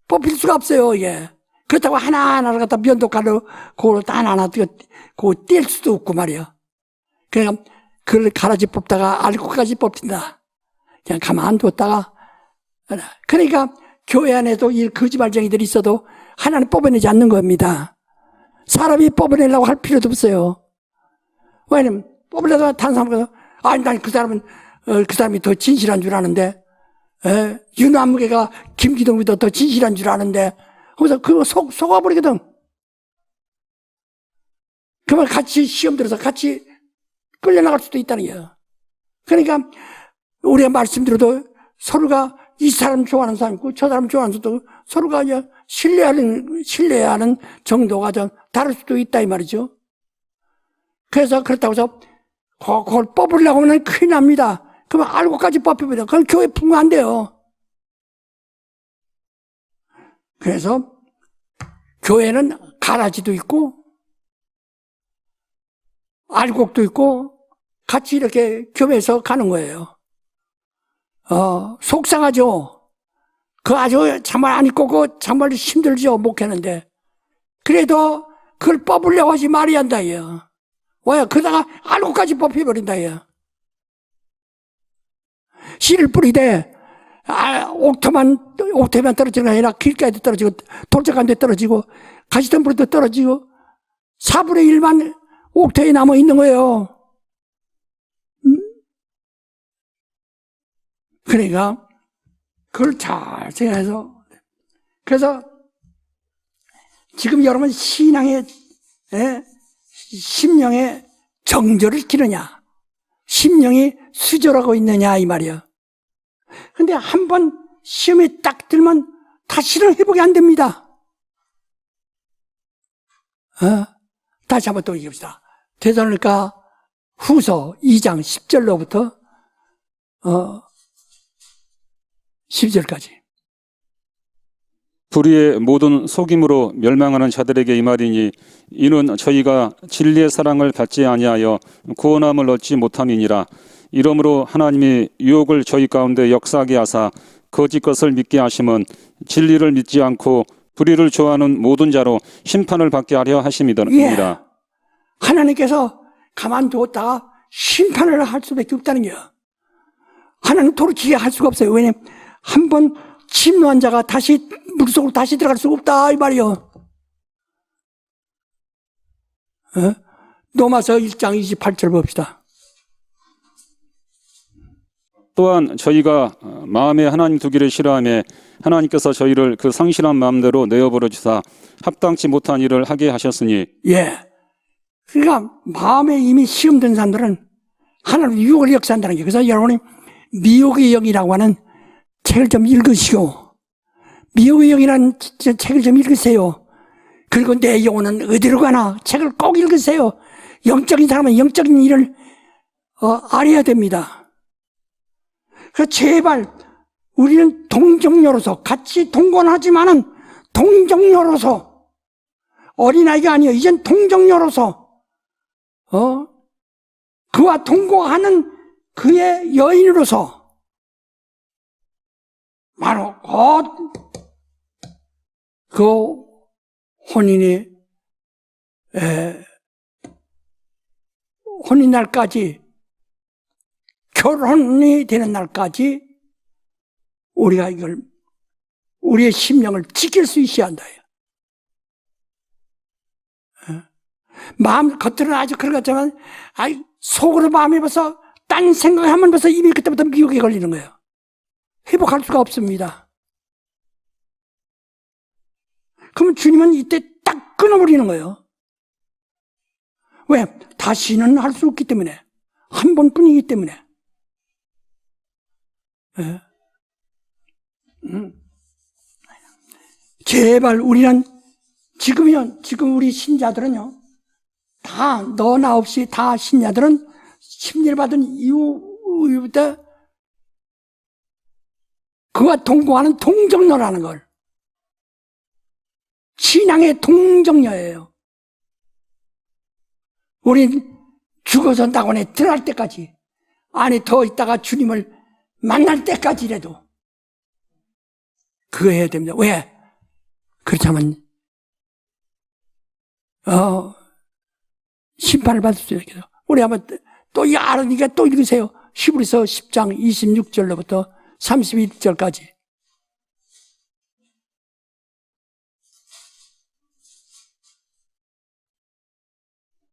뽑힐 수가 없어요, 이게. 그렇다고 하나하나를 갖다 면도칼로 그걸 하나하나 그거 뗄 수도 없고 말이야. 그러니까 그걸 가라지 뽑다가 알코까지 뽑힌다. 그냥 가만 뒀다가. 그러니까 교회 안에도 이 거짓말쟁이들이 있어도 하나는 뽑아내지 않는 겁니다. 사람이 뽑아내려고 할 필요도 없어요. 왜냐면 뽑으려다가 다른 사람이 난 그 사람이 더 진실한 줄 아는데, 윤한무개가 김기동보다 더 진실한 줄 아는데, 그래서 그거 속아버리거든. 그러면 같이 시험 들어서 같이 끌려나갈 수도 있다는 거예요. 그러니까 우리가 말씀드려도 서로가 이 사람 좋아하는 사람 있고 저 사람 좋아하는 사람도 서로가 신뢰해야 하는 정도가 좀 다를 수도 있다 이 말이죠. 그래서 그렇다고 해서 그걸 뽑으려고 하면 큰일 납니다. 그러면 알고까지 뽑혀버려. 그건 교회 풍부 안 돼요. 그래서 교회는 가라지도 있고 알곡도 있고 같이 이렇게 겸해서 가는 거예요. 속상하죠. 그 아주 정말 안 입고 그 정말 힘들죠. 목회는데. 그래도 그걸 뽑으려고 하지 말아야 한다. 왜? 그러다가 알고까지 뽑혀버린다. 씨를 뿌리되 옥토만 떨어지는 게 아니라 길가에도 떨어지고 돌짝한 데 떨어지고 가시덤불에도 떨어지고 4분의 1만 옥토에 남아 있는 거예요. 그러니까 그걸 잘 생각해서 그래서 지금 여러분 신앙의 심령의 정절을 기르냐 심령이 수절하고 있느냐 이 말이야. 근데 한번 시험에 딱 들면 다시는 회복이 안 됩니다. 다시 한번 또 얘기합시다. 데살로니가 후서 2장 10절로부터 12절까지. 불의의 모든 속임으로 멸망하는 자들에게 이 말이니 이는 저희가 진리의 사랑을 받지 아니하여 구원함을 얻지 못함이니라. 이러므로 하나님이 유혹을 저희 가운데 역사하게 하사 거짓 것을 믿게 하심은 진리를 믿지 않고 불의를 좋아하는 모든 자로 심판을 받게 하려 하심이니라. 예. 하나님께서 가만두었다가 심판을 할 수밖에 없다는 거예요. 하나님 돌이키게 할 수가 없어요. 왜냐면 한번 침노한 자가 다시 물속으로 다시 들어갈 수가 없다 이 말이요. 로마서 1장 28절 봅시다. 또한 저희가 마음에 하나님 두기를 싫어하며 하나님께서 저희를 그 상실한 마음대로 내어버려 주사 합당치 못한 일을 하게 하셨으니. 예, 그러니까 마음에 이미 시험된 사람들은 하나님 유혹을 역사한다는 게. 그래서 여러분이 미혹의 영이라고 하는 책을 좀 읽으시고, 미혹의 영이라는 책을 좀 읽으세요. 그리고 내 영혼은 어디로 가나 책을 꼭 읽으세요. 영적인 사람은 영적인 일을 알아야 됩니다. 그래서 제발 우리는 동정녀로서 같이 동거하지만은 동정녀로서, 어린아이가 아니에요. 이젠 동정녀로서 그와 동거하는 그의 여인으로서 바로 곧 그 혼인이 혼인 날까지, 결혼이 되는 날까지 우리가 이걸 우리의 심령을 지킬 수 있어야 한다. 마음 겉으로는 아주 그런 것 같지만 속으로 마음이 벌써 딴 생각하면 벌써 이미 그때부터 미혹에 걸리는 거예요. 회복할 수가 없습니다. 그러면 주님은 이때 딱 끊어버리는 거예요. 왜? 다시는 할 수 없기 때문에. 한 번뿐이기 때문에. 제발 우리는 지금 우리 신자들은요, 다 너 나 없이 다 신자들은 심리를 받은 이후부터 그와 동거하는 동정녀라는 걸, 신앙의 동정녀예요. 우린 죽어서 낙원에 들어갈 때까지, 안에 더 있다가 주님을 만날 때까지라도 그거 해야 됩니다. 왜? 그렇다면 심판을 받을 수 있게. 우리 한번 또 알으니까 또 읽으세요. 히브리서 10장 26절로부터 31절까지.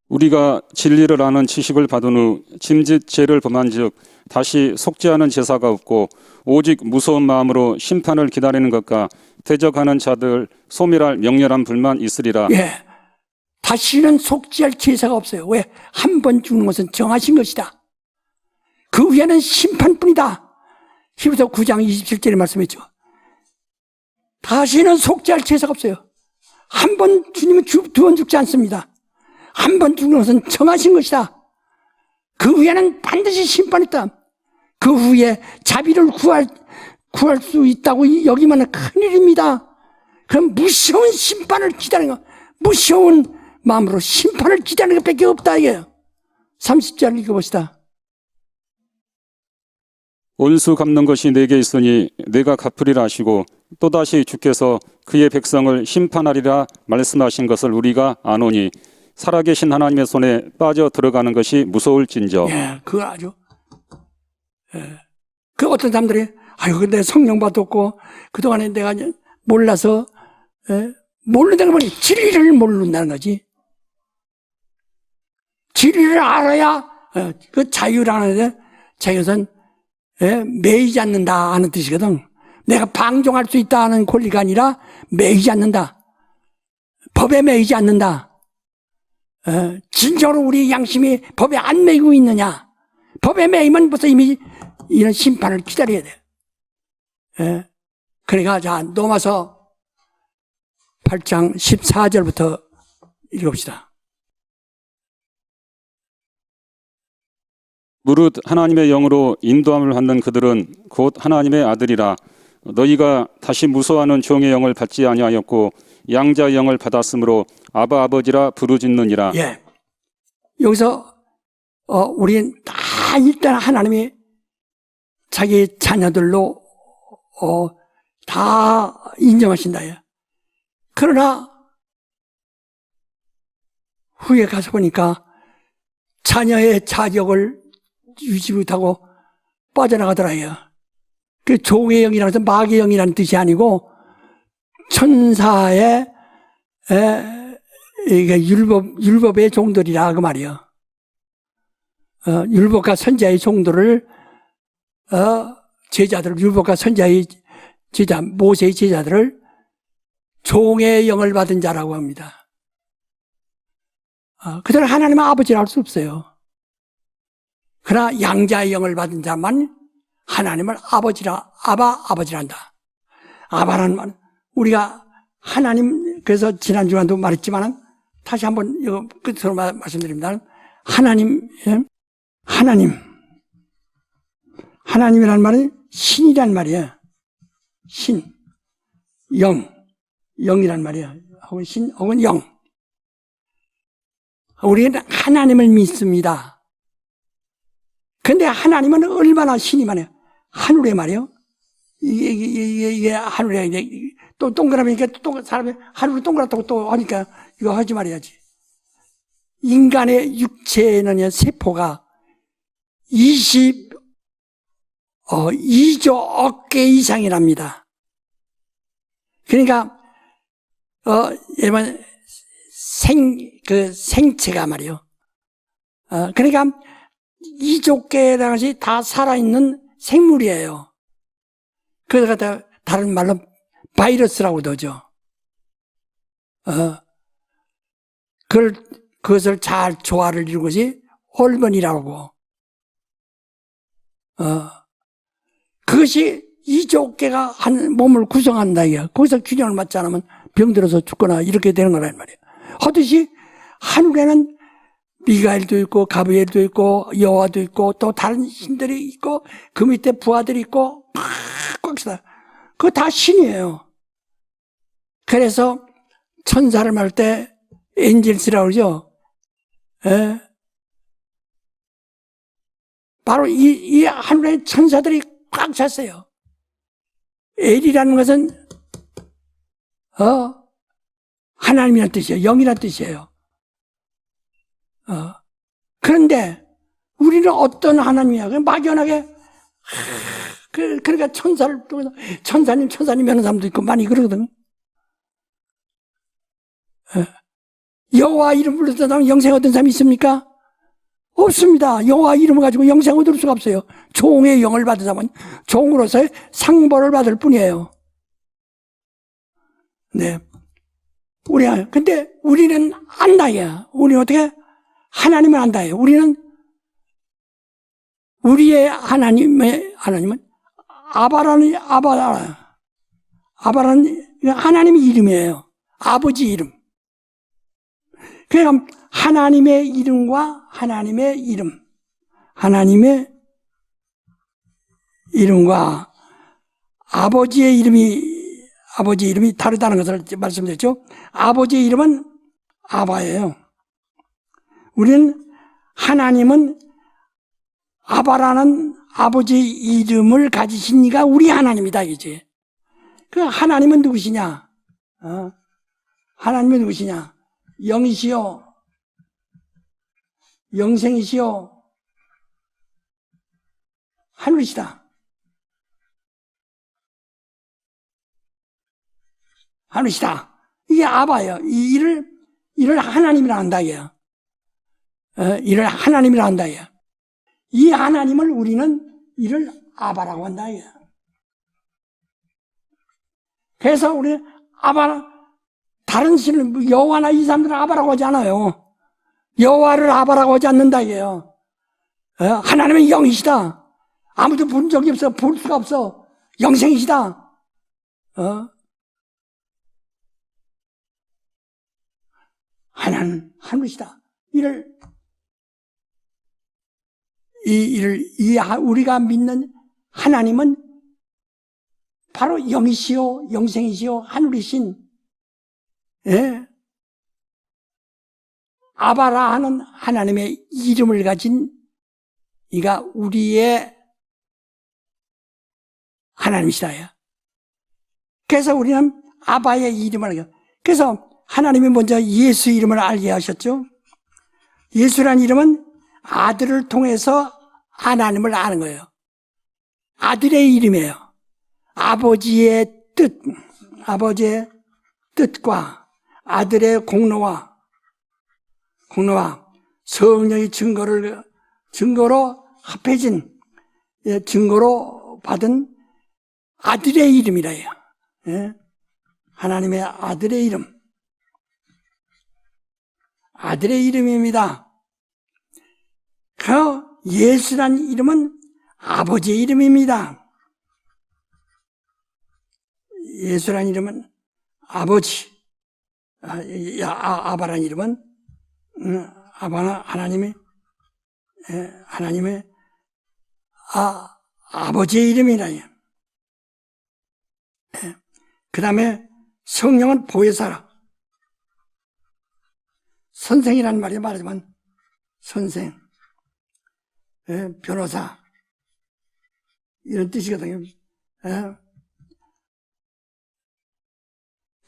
우리가 진리를 아는 지식을 받은 후 짐짓 죄를 범한즉 다시 속죄하는 제사가 없고 오직 무서운 마음으로 심판을 기다리는 것과 대적하는 자들 소멸할 명렬한 불만 있으리라. 예, 다시는 속죄할 제사가 없어요. 왜? 한 번 죽는 것은 정하신 것이다. 그 위에는 심판뿐이다. 히브리서 9장 27절에 말씀했죠. 다시는 속죄할 제사가 없어요. 한 번 주님은 두 번 죽지 않습니다. 한 번 죽는 것은 정하신 것이다. 그 위에는 반드시 심판했다. 그 후에 자비를 구할 수 있다고 여기면 큰일입니다. 그럼 무서운 심판을 기다리는 거, 무서운 마음으로 심판을 기다리는 것밖에 없다 이게요. 30절 읽어봅시다. 온수 갚는 것이 내게 있으니 내가 갚으리라 하시고 또다시 주께서 그의 백성을 심판하리라 말씀하신 것을 우리가 아노니 살아계신 하나님의 손에 빠져 들어가는 것이 무서울진저. 예, 그거 아주. 예. 그 어떤 사람들이, 아유, 내 성령 받았고, 그동안에 내가 몰라서, 모르다가 보니 진리를 모른다는 거지. 진리를 알아야, 그 자유라는 자유는, 매이지 않는다 하는 뜻이거든. 내가 방종할 수 있다 하는 권리가 아니라 매이지 않는다. 법에 매이지 않는다. 진짜로 우리 양심이 법에 안 매이고 있느냐? 법에 매이면 벌써 이미 이런 심판을 기다려야 돼. 그러니까 자, 로마서 8장 14절부터 읽읍시다. 무릇 하나님의 영으로 인도함을 받는 그들은 곧 하나님의 아들이라. 너희가 다시 무서워하는 종의 영을 받지 아니하였고 양자의 영을 받았으므로 아바 아버지라 부르짖느니라. 예. 여기서 우리는 다 일단 하나님이 자기 자녀들로 다 인정하신다. 예. 그러나 후에 가서 보니까 자녀의 자격을 유지 못하고 빠져나가더라고요. 그 종의 영이라고 해서 마귀의 영이라는 뜻이 아니고 천사의 이게 율법의 종들이라 그 말이요. 율법과 선지자의 종들을 제자들, 율법과 선지자의 제자, 모세의 제자들을 종의 영을 받은 자라고 합니다. 그들은 하나님의 아버지라 할 수 없어요. 그러나 양자의 영을 받은 자만 하나님을 아버지라 한다. 아바라는 말, 우리가 하나님, 그래서 지난 주간도 말했지만 다시 한번 이거 끝으로 말씀드립니다. 하나님이라는 말은 신이란 말이에요. 신, 영이란 말이에요. 혹은 신, 혹은 영. 우리는 하나님을 믿습니다. 근데 하나님은 얼마나 신이 많아요. 하늘에 말이에요. 이게 하늘에, 또 동그라미니까 또 사람이 하늘을 동그랗다고 또 하니까 이거 하지 말아야지. 인간의 육체에는 세포가 2조 억 개 이상이랍니다. 그러니까, 생체가 말이요. 그러니까 2조 개라는 것이 다 살아있는 생물이에요. 그래서 다른 말로 바이러스라고도 하죠. 그것을 잘 조화를 이루는 것이 호르몬이라고. 그것이 2조 개가 한 몸을 구성한다 이게. 거기서 균형을 맞지 않으면 병들어서 죽거나 이렇게 되는 거란 말이에요. 하듯이 하늘에는 미가엘도 있고 가브리엘도 있고 여호와도 있고 또 다른 신들이 있고 그 밑에 부하들이 있고 꽉 차. 그거 다 신이에요. 그래서 천사를 말 때 엔젤스라고 그러죠. 예. 바로 이 하늘에 천사들이 꽉 찼어요. 엘이라는 것은 하나님이라는 뜻이에요. 영이라는 뜻이에요. 그런데 우리는 어떤 하나님이야? 막연하게 그러니까 천사를 통해서 천사님 하는 사람도 있고 많이 그러거든. 여호와 이름 불러서 사람 영생 얻은 사람이 있습니까? 없습니다. 여호와 이름을 가지고 영생 얻을 수가 없어요. 종의 영을 받은 사람은 종으로서의 상벌을 받을 뿐이에요. 네. 근데 우리는 안다야. 우리는 어떻게? 하나님을 안다요. 우리는 우리의 하나님은 아바라는 하나님의 이름이에요. 아버지 이름. 그러니까 하나님의 이름과 하나님의 이름과 아버지의 이름이 다르다는 것을 말씀드렸죠. 아버지의 이름은 아바예요. 하나님은 아바라는 아버지의 이름을 가지신 이가 우리 하나님이다, 이제. 그 하나님은 누구시냐? 하나님은 누구시냐? 영이시요, 영생이시요, 하늘이시다. 하늘이시다. 이게 아바예요. 이를 하나님이라 한다, 이게요. 이를 하나님이라 한다, 이게. 이 하나님을 우리는 이를 아바라고 한다, 이게. 그래서 우리는 다른 신을, 여호와나 이 사람들은 아바라고 하지 않아요. 여호와를 아바라고 하지 않는다, 이게요. 하나님은 영이시다. 아무도 본 적이 없어. 볼 수가 없어. 영생이시다. 하나는 하늘이시다. 우리가 믿는 하나님은 바로 영이시요, 영생이시요, 하늘이신, 예? 아바라 하는 하나님의 이름을 가진 이가 우리의 하나님이시다. 그래서 우리는 아바의 이름을 알게. 그래서 하나님이 먼저 예수 이름을 알게 하셨죠. 예수라는 이름은 아들을 통해서 하나님을 아는 거예요. 아들의 이름이에요. 아버지의 뜻과 아들의 공로와 성령의 증거로 합해진, 증거로 받은 아들의 이름이라요. 예? 하나님의 아들의 이름. 아들의 이름입니다. 그 예수란 이름은 아버지의 이름입니다. 예수란 이름은 아버지, 아바란 이름은 아바는 하나님의 아버지의 이름이라요. 그 다음에 성령은 보혜사라. 선생이라는 말이 말하지만 선생, 변호사 이런 뜻이거든요.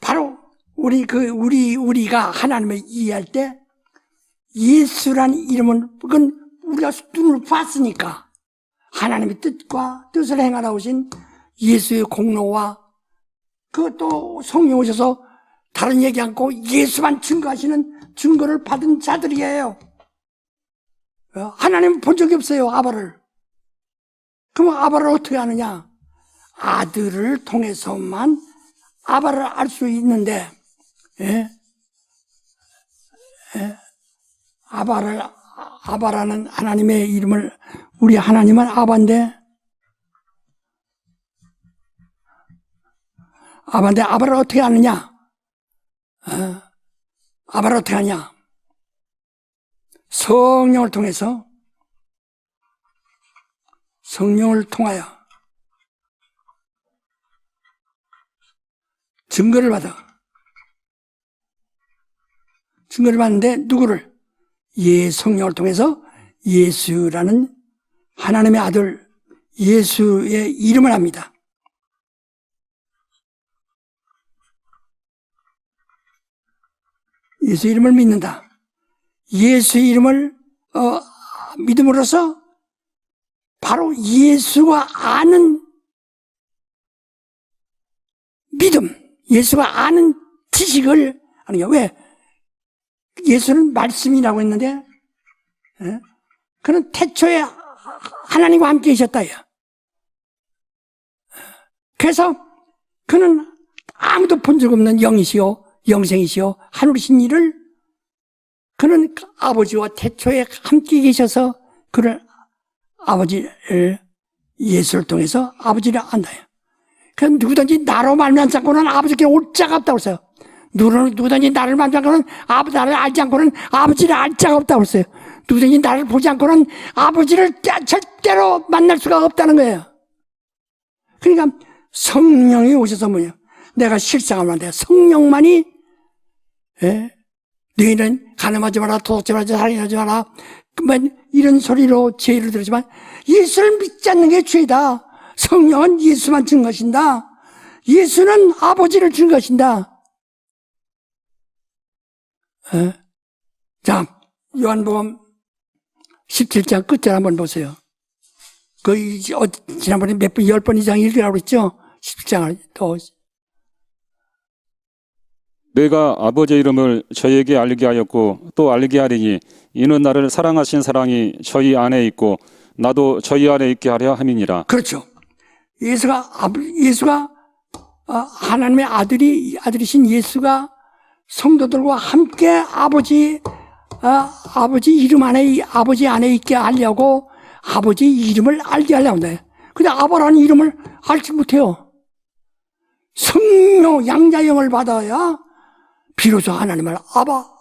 바로 우리가 하나님을 이해할 때 예수란 이름은 그건 우리가 눈으로 봤으니까 하나님의 뜻을 행하라 오신 예수의 공로와 그것도 성령 오셔서 다른 얘기 않고 예수만 증거하시는 증거를 받은 자들이에요. 하나님은 본 적이 없어요, 아바를. 그럼 아바를 어떻게 아느냐? 아들을 통해서만 아바를 알 수 있는데, 아바라는 하나님의 이름을, 우리 하나님은 아바인데, 아바를 어떻게 아느냐? 아바를 어떻게 하냐? 성령을 통해서, 성령을 통하여 증거를 받아. 증거를 받는데 누구를? 성령을 통해서 예수라는 하나님의 아들 예수의 이름을 합니다. 예수 이름을 믿는다. 예수의 이름을 믿음으로써 바로 예수가 아는 믿음, 예수가 아는 지식을 하는 게 왜? 예수는 말씀이라고 했는데, 그는 태초에 하나님과 함께 계셨다. 그래서 그는 아무도 본 적 없는 영이시요, 영생이시요, 하늘이신 이를 그는 아버지와 태초에 함께 계셔서 그를 아버지를 예수를 통해서 아버지를 안다. 그 누구든지 나로 말미암지 않고는 아버지께 올 자가 없다고 했어요. 누구든지 나를 말미암지 않고는 나를 알지 않고는 아버지를 알 자가 없다고 했어요. 누구든지 나를 보지 않고는 아버지를 절대로 만날 수가 없다는 거예요. 그러니까 성령이 오셔서 뭐예요? 내가 실상을 말한다. 성령만이 너희는 간음하지 마라, 도둑질 하지 마라, 살인하지 마라, 이런 소리로 죄를 들었지만 예수를 믿지 않는 게 죄다. 성령은 예수만 증거하신다. 예수는 아버지를 증거하신다. 자, 요한복음 17장 끝절 한번 보세요. 지난번에 몇 번, 10번 이상 읽으라고 그랬죠? 17장을 또. 내가 아버지의 이름을 저에게 알게 하였고 또 알게 하리니 이는 나를 사랑하신 사랑이 저희 안에 있고 나도 저희 안에 있게 하려 함이니라. 그렇죠. 예수가 하나님의 아들이신 예수가 성도들과 함께 아버지 이름 안에, 아버지 안에 있게 하려고 아버지 이름을 알게 하려고 한다. 근데 아버라는 이름을 알지 못해요. 성령, 양자영을 받아야 비로소 하나님을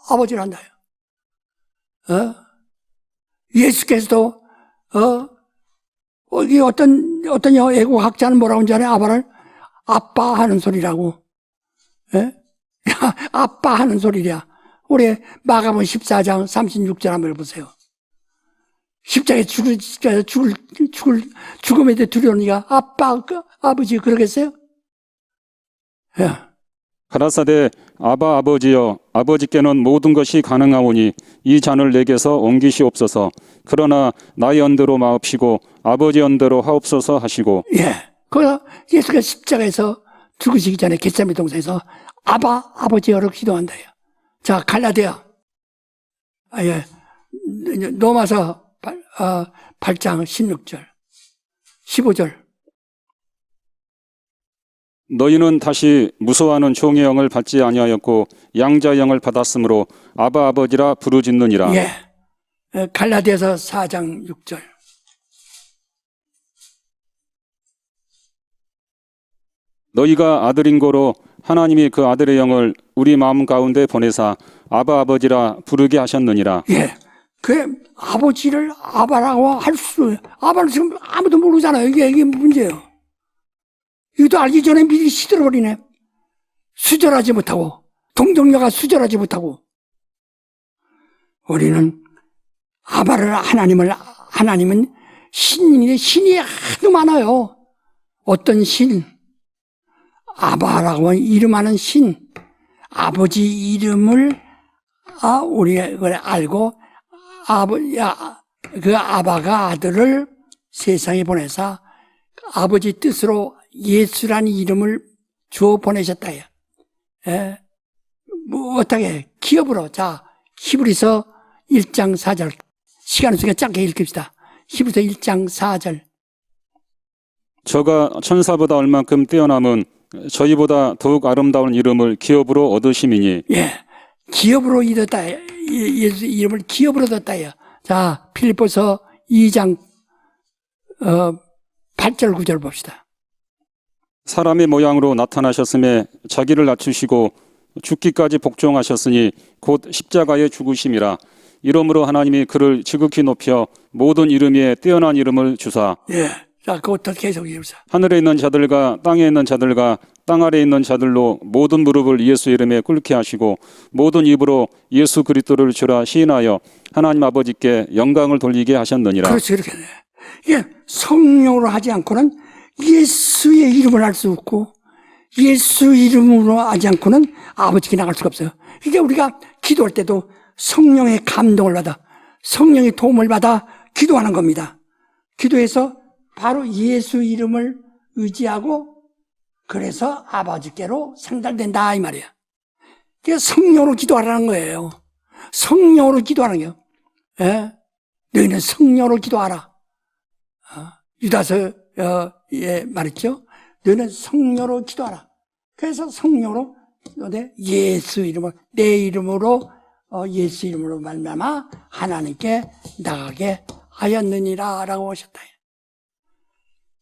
아버지를 한다. 예수께서도, 이 어떤 애국학자는 뭐라고 하는지 알아요? 아바를 아빠 하는 소리라고. 아빠 하는 소리야. 우리 마가복음 14장 36절 한번 보세요. 십자가에 죽음에 대해 두려우니까 아버지 그러겠어요? 가라사대 아바 아버지여 아버지께는 모든 것이 가능하오니 이 잔을 내게서 옮기시옵소서. 그러나 나의 언대로 마옵시고 아버지 언대로 하옵소서 하시고. 그래서 예수가 십자가에서 죽으시기 전에 겟세마네 동산에서 아버지여로 기도한다. 자, 갈라디아 로마서 8장 16절 15절. 너희는 다시 무서워하는 종의 영을 받지 아니하였고 양자의 영을 받았으므로 아바 아버지라 부르짖느니라. 예. 갈라디아서 4장 6절. 너희가 아들인 거로 하나님이 그 아들의 영을 우리 마음 가운데 보내사 아바 아버지라 부르게 하셨느니라. 예. 그 아버지를 아바라고 아바는 지금 아무도 모르잖아요. 이게 문제예요. 이것도 알기 전에 미리 시들어버리네. 수절하지 못하고, 동정녀가 수절하지 못하고. 우리는 하나님은 신인데 신이 하도 많아요. 어떤 신, 아바라고 이름하는 신, 아버지 이름을 우리가 그걸 알고 그 아바가 아들을 세상에 보내사 아버지 뜻으로 예수라는 이름을 주어 보내셨다. 예. 뭐 어떻게 기업으로 자 히브리서 1장 4절 시간 없으니까 짧게 읽읍시다. 히브리서 1장 4절. 저가 천사보다 얼만큼 뛰어남은 저희보다 더욱 아름다운 이름을 기업으로 얻으심이니. 예, 기업으로 얻었다. 예수 이름을 기업으로 얻었다. 자, 필리포서 2장 8절 9절 봅시다. 사람의 모양으로 나타나셨음에 자기를 낮추시고 죽기까지 복종하셨으니 곧 십자가에 죽으심이라. 이러므로 하나님이 그를 지극히 높여 모든 이름 위에 뛰어난 이름을 주사. 예, 자, 그것도 계속 읽읍시다. 하늘에 있는 자들과 땅에 있는 자들과 땅 아래에 있는 자들로 모든 무릎을 예수 이름에 꿇게 하시고 모든 입으로 예수 그리스도를 주라 시인하여 하나님 아버지께 영광을 돌리게 하셨느니라. 그렇지, 그렇게 돼. 이게 성령으로 하지 않고는 예수의 이름을 할 수 없고 예수 이름으로 하지 않고는 아버지께 나갈 수가 없어요. 이게 우리가 기도할 때도 성령의 감동을 받아 성령의 도움을 받아 기도하는 겁니다. 기도해서 바로 예수 이름을 의지하고 그래서 아버지께로 상달된다 이 말이야. 그게 성령으로 기도하라는 거예요. 성령으로 기도하는 거예요. 예? 너희는 성령으로 기도하라. 유다서에 말했죠. 너희는 성령으로 기도하라. 그래서 성령으로 예수 이름을 내 이름으로 예수 이름으로 말미암아 하나님께 나가게 하였느니라라고 하셨다.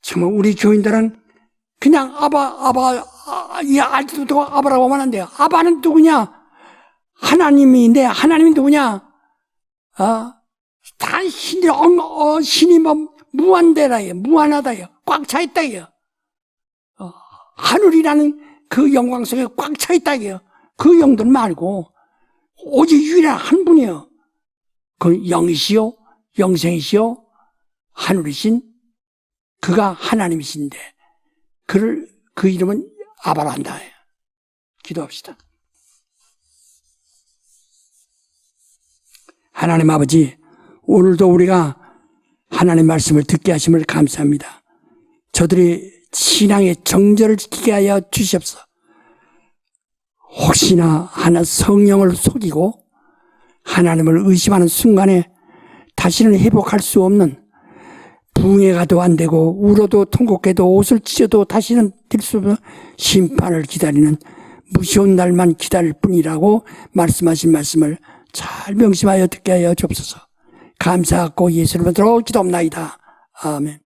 정말 우리 교인들은 그냥 알지도 못하고 아바라고 하면 안 돼요. 아바는 누구냐? 하나님인데 하나님이 누구냐? 다 신이 뭐 무한대라요, 무한하다요, 꽉 차 있다요. 하늘이라는 그 영광 속에 꽉 차 있다요. 그 영들 말고 오직 유일한 한 분이요. 그 영이시요, 영생이시요, 하늘이신 그가 하나님이신데 그 이름은 아바란다. 기도합시다. 하나님 아버지, 오늘도 우리가 하나님 말씀을 듣게 하심을 감사합니다. 저들이 신앙의 정절을 지키게 하여 주시옵소서. 혹시나 하나 성령을 속이고 하나님을 의심하는 순간에 다시는 회복할 수 없는 붕해가도 안 되고 울어도 통곡해도 옷을 찢어도 다시는 들 수 없는 심판을 기다리는 무서운 날만 기다릴 뿐이라고 말씀하신 말씀을 잘 명심하여 듣게 하여 주옵소서. 감사하고 예수 이름으로 기도합나이다. 아멘.